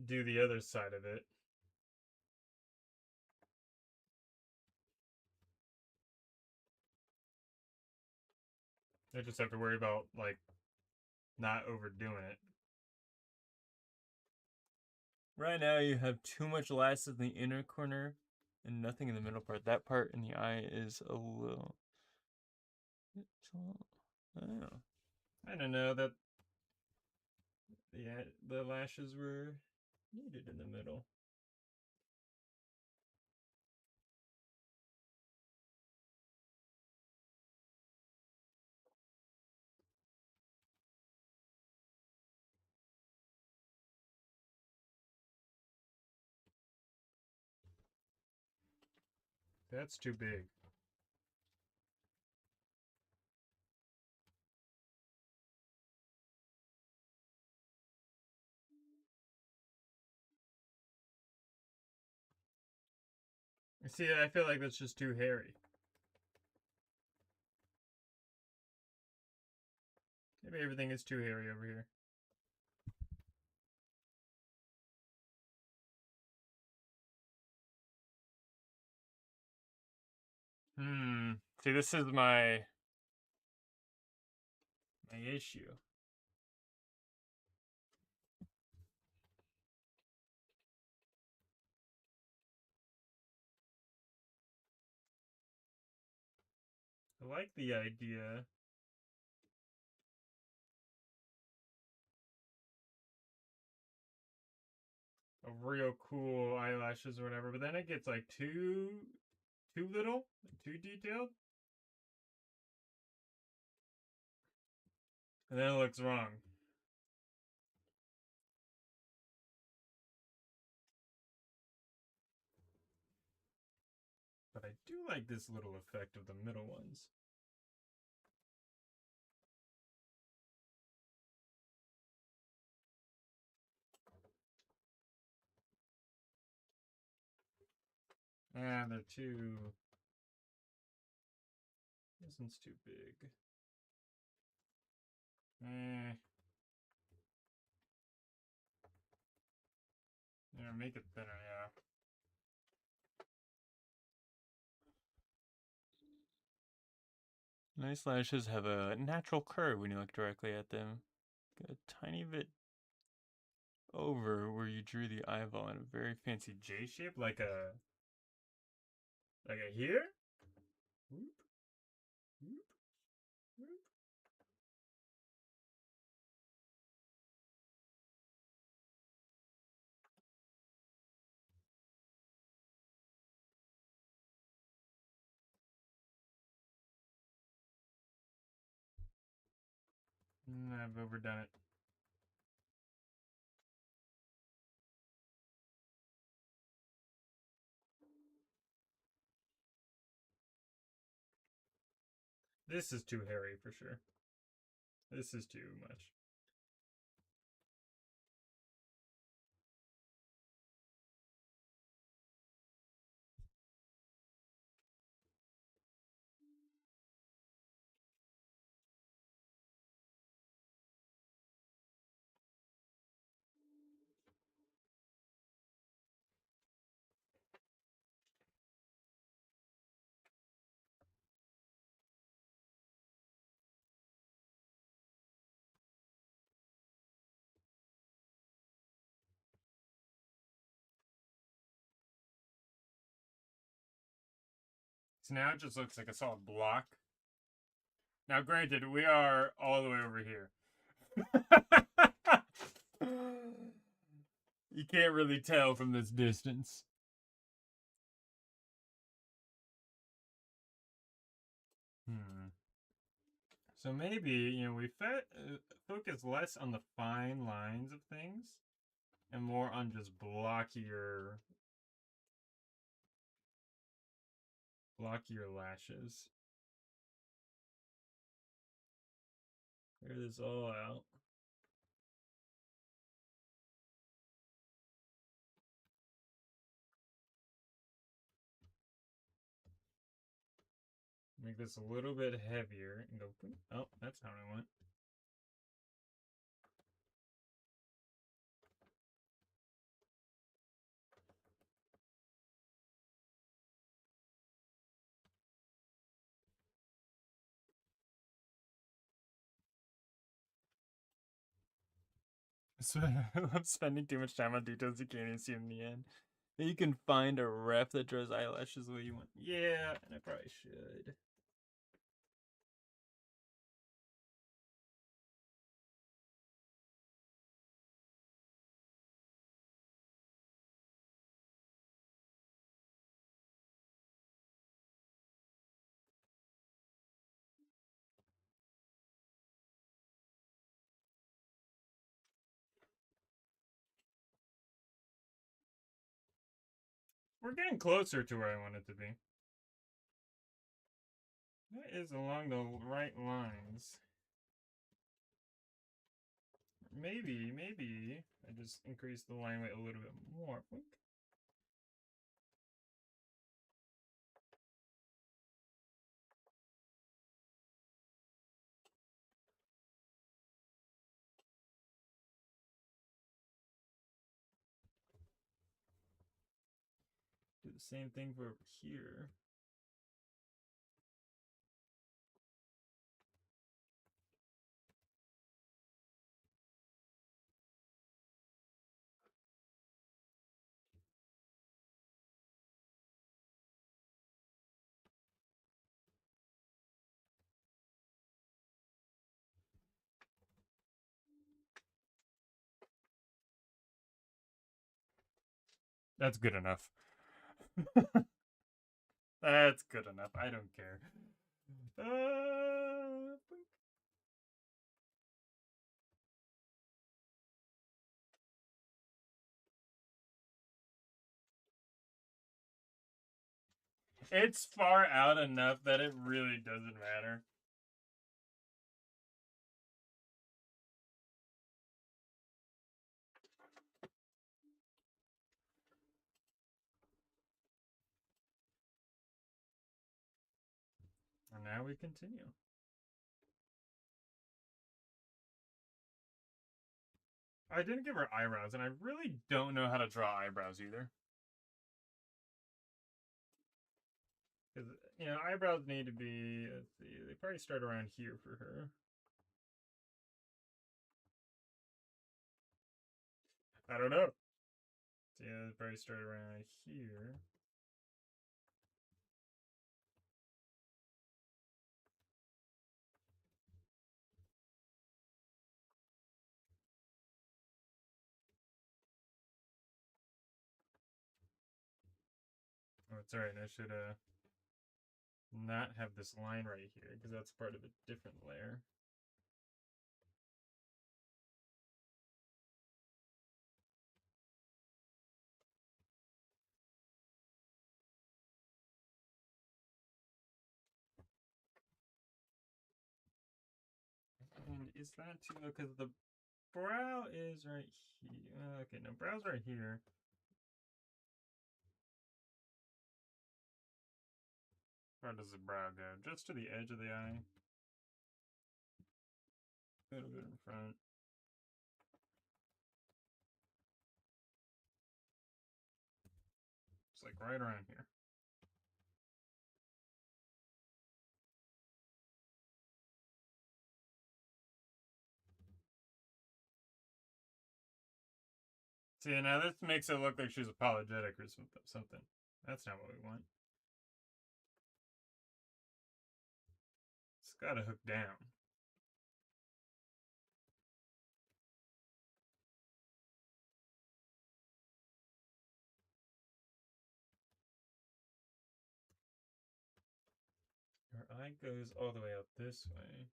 do the other side of it. I just have to worry about, like, not overdoing it. Right now, you have too much lash in the inner corner and nothing in the middle part. That part in the eye is a little. Oh. I don't know that. Yeah, the lashes were needed in the middle. That's too big. See, I feel like that's just too hairy. Maybe everything is too hairy over here. See, this is my issue. I like the idea of real cool eyelashes or whatever, but then it gets like too little, too detailed, and then it looks wrong. But I do like this little effect of the middle ones. Ah, they're too... This one's too big. Eh. Yeah, make it thinner, yeah. Nice lashes have a natural curve when you look directly at them. Get a tiny bit over where you drew the eyeball in a very fancy J shape, like a here. Whoop, whoop, whoop. I've overdone it. This is too hairy for sure. This is too much. So now it just looks like a solid block. Now, granted, we are all the way over here. You can't really tell from this distance. So maybe, we focus less on the fine lines of things and more on just blockier lashes. Figure this all out. Make this a little bit heavier and go, oh, that's how I went. So I'm spending too much time on details you can't even see in the end. You can find a ref that draws eyelashes the way you want. Yeah, and I probably should. We're getting closer to where I want it to be. That is along the right lines. Maybe I just increase the line weight a little bit more. Do the same thing for over here. That's good enough. That's good enough. I don't care. Uh, it's far out enough that it really doesn't matter. And now we continue. I didn't give her eyebrows, and I really don't know how to draw eyebrows either. Because, eyebrows need to be, let's see, they probably start around here for her. I don't know. So, yeah, they probably start around here. Oh, it's alright. I should not have this line right here because that's part of a different layer. And is that too? Because the brow is right here. Okay, no, brow's right here. Where does the brow go? Just to the edge of the eye. A little bit in front. It's like right around here. See, now this makes it look like she's apologetic or something. That's not what we want. It's gotta hook down. Her eye goes all the way out this way.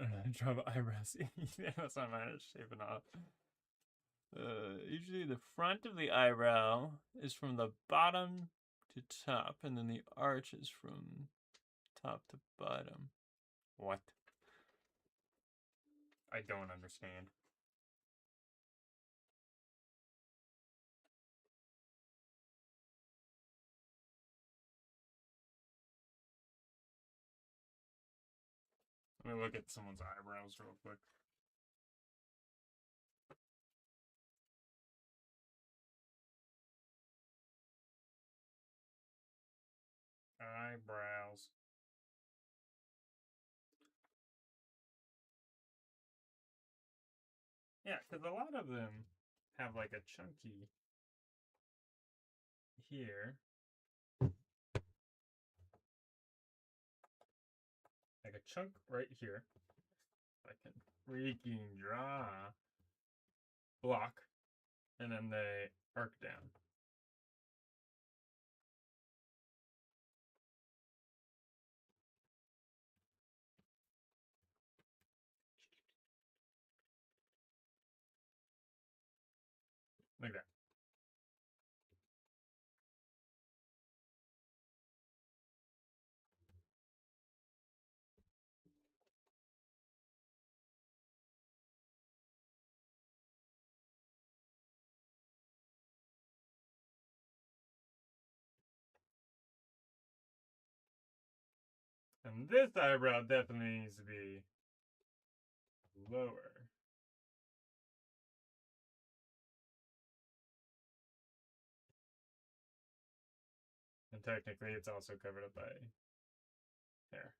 I don't know, draw the eyebrows. Yeah, that's not mine, it's shaving off. Usually the front of the eyebrow is from the bottom to top, and then the arch is from top to bottom. What? I don't understand. Let me look at someone's eyebrows real quick. Eyebrows. Yeah, because a lot of them have like a chunky here. Like a chunk right here. I can freaking draw. Block. And then they arc down. Like that. And this eyebrow definitely needs to be lower. And technically it's also covered up by hair.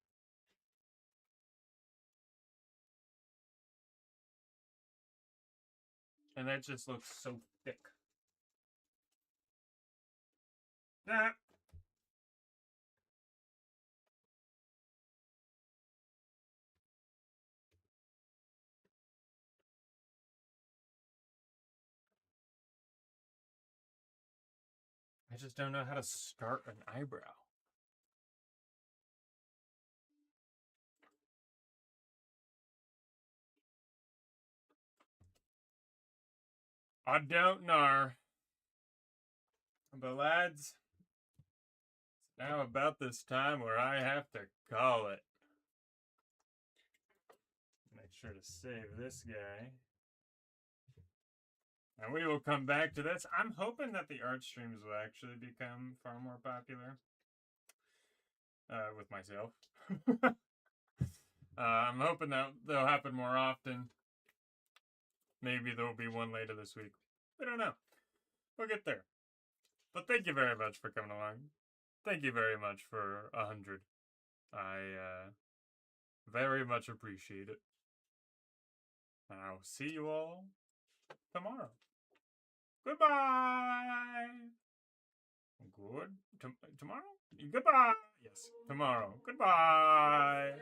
And that just looks so thick. Ah! just don't know how to start an eyebrow. I don't know. But lads, it's now about this time where I have to call it. Make sure to save this guy. And we will come back to this. I'm hoping that the art streams will actually become far more popular. With myself. I'm hoping that they'll happen more often. Maybe there'll be one later this week. We don't know. We'll get there. But thank you very much for coming along. Thank you very much for 100. I very much appreciate it. And I will see you all tomorrow. Goodbye. Good. Tomorrow? Goodbye. Yes, tomorrow. Goodbye.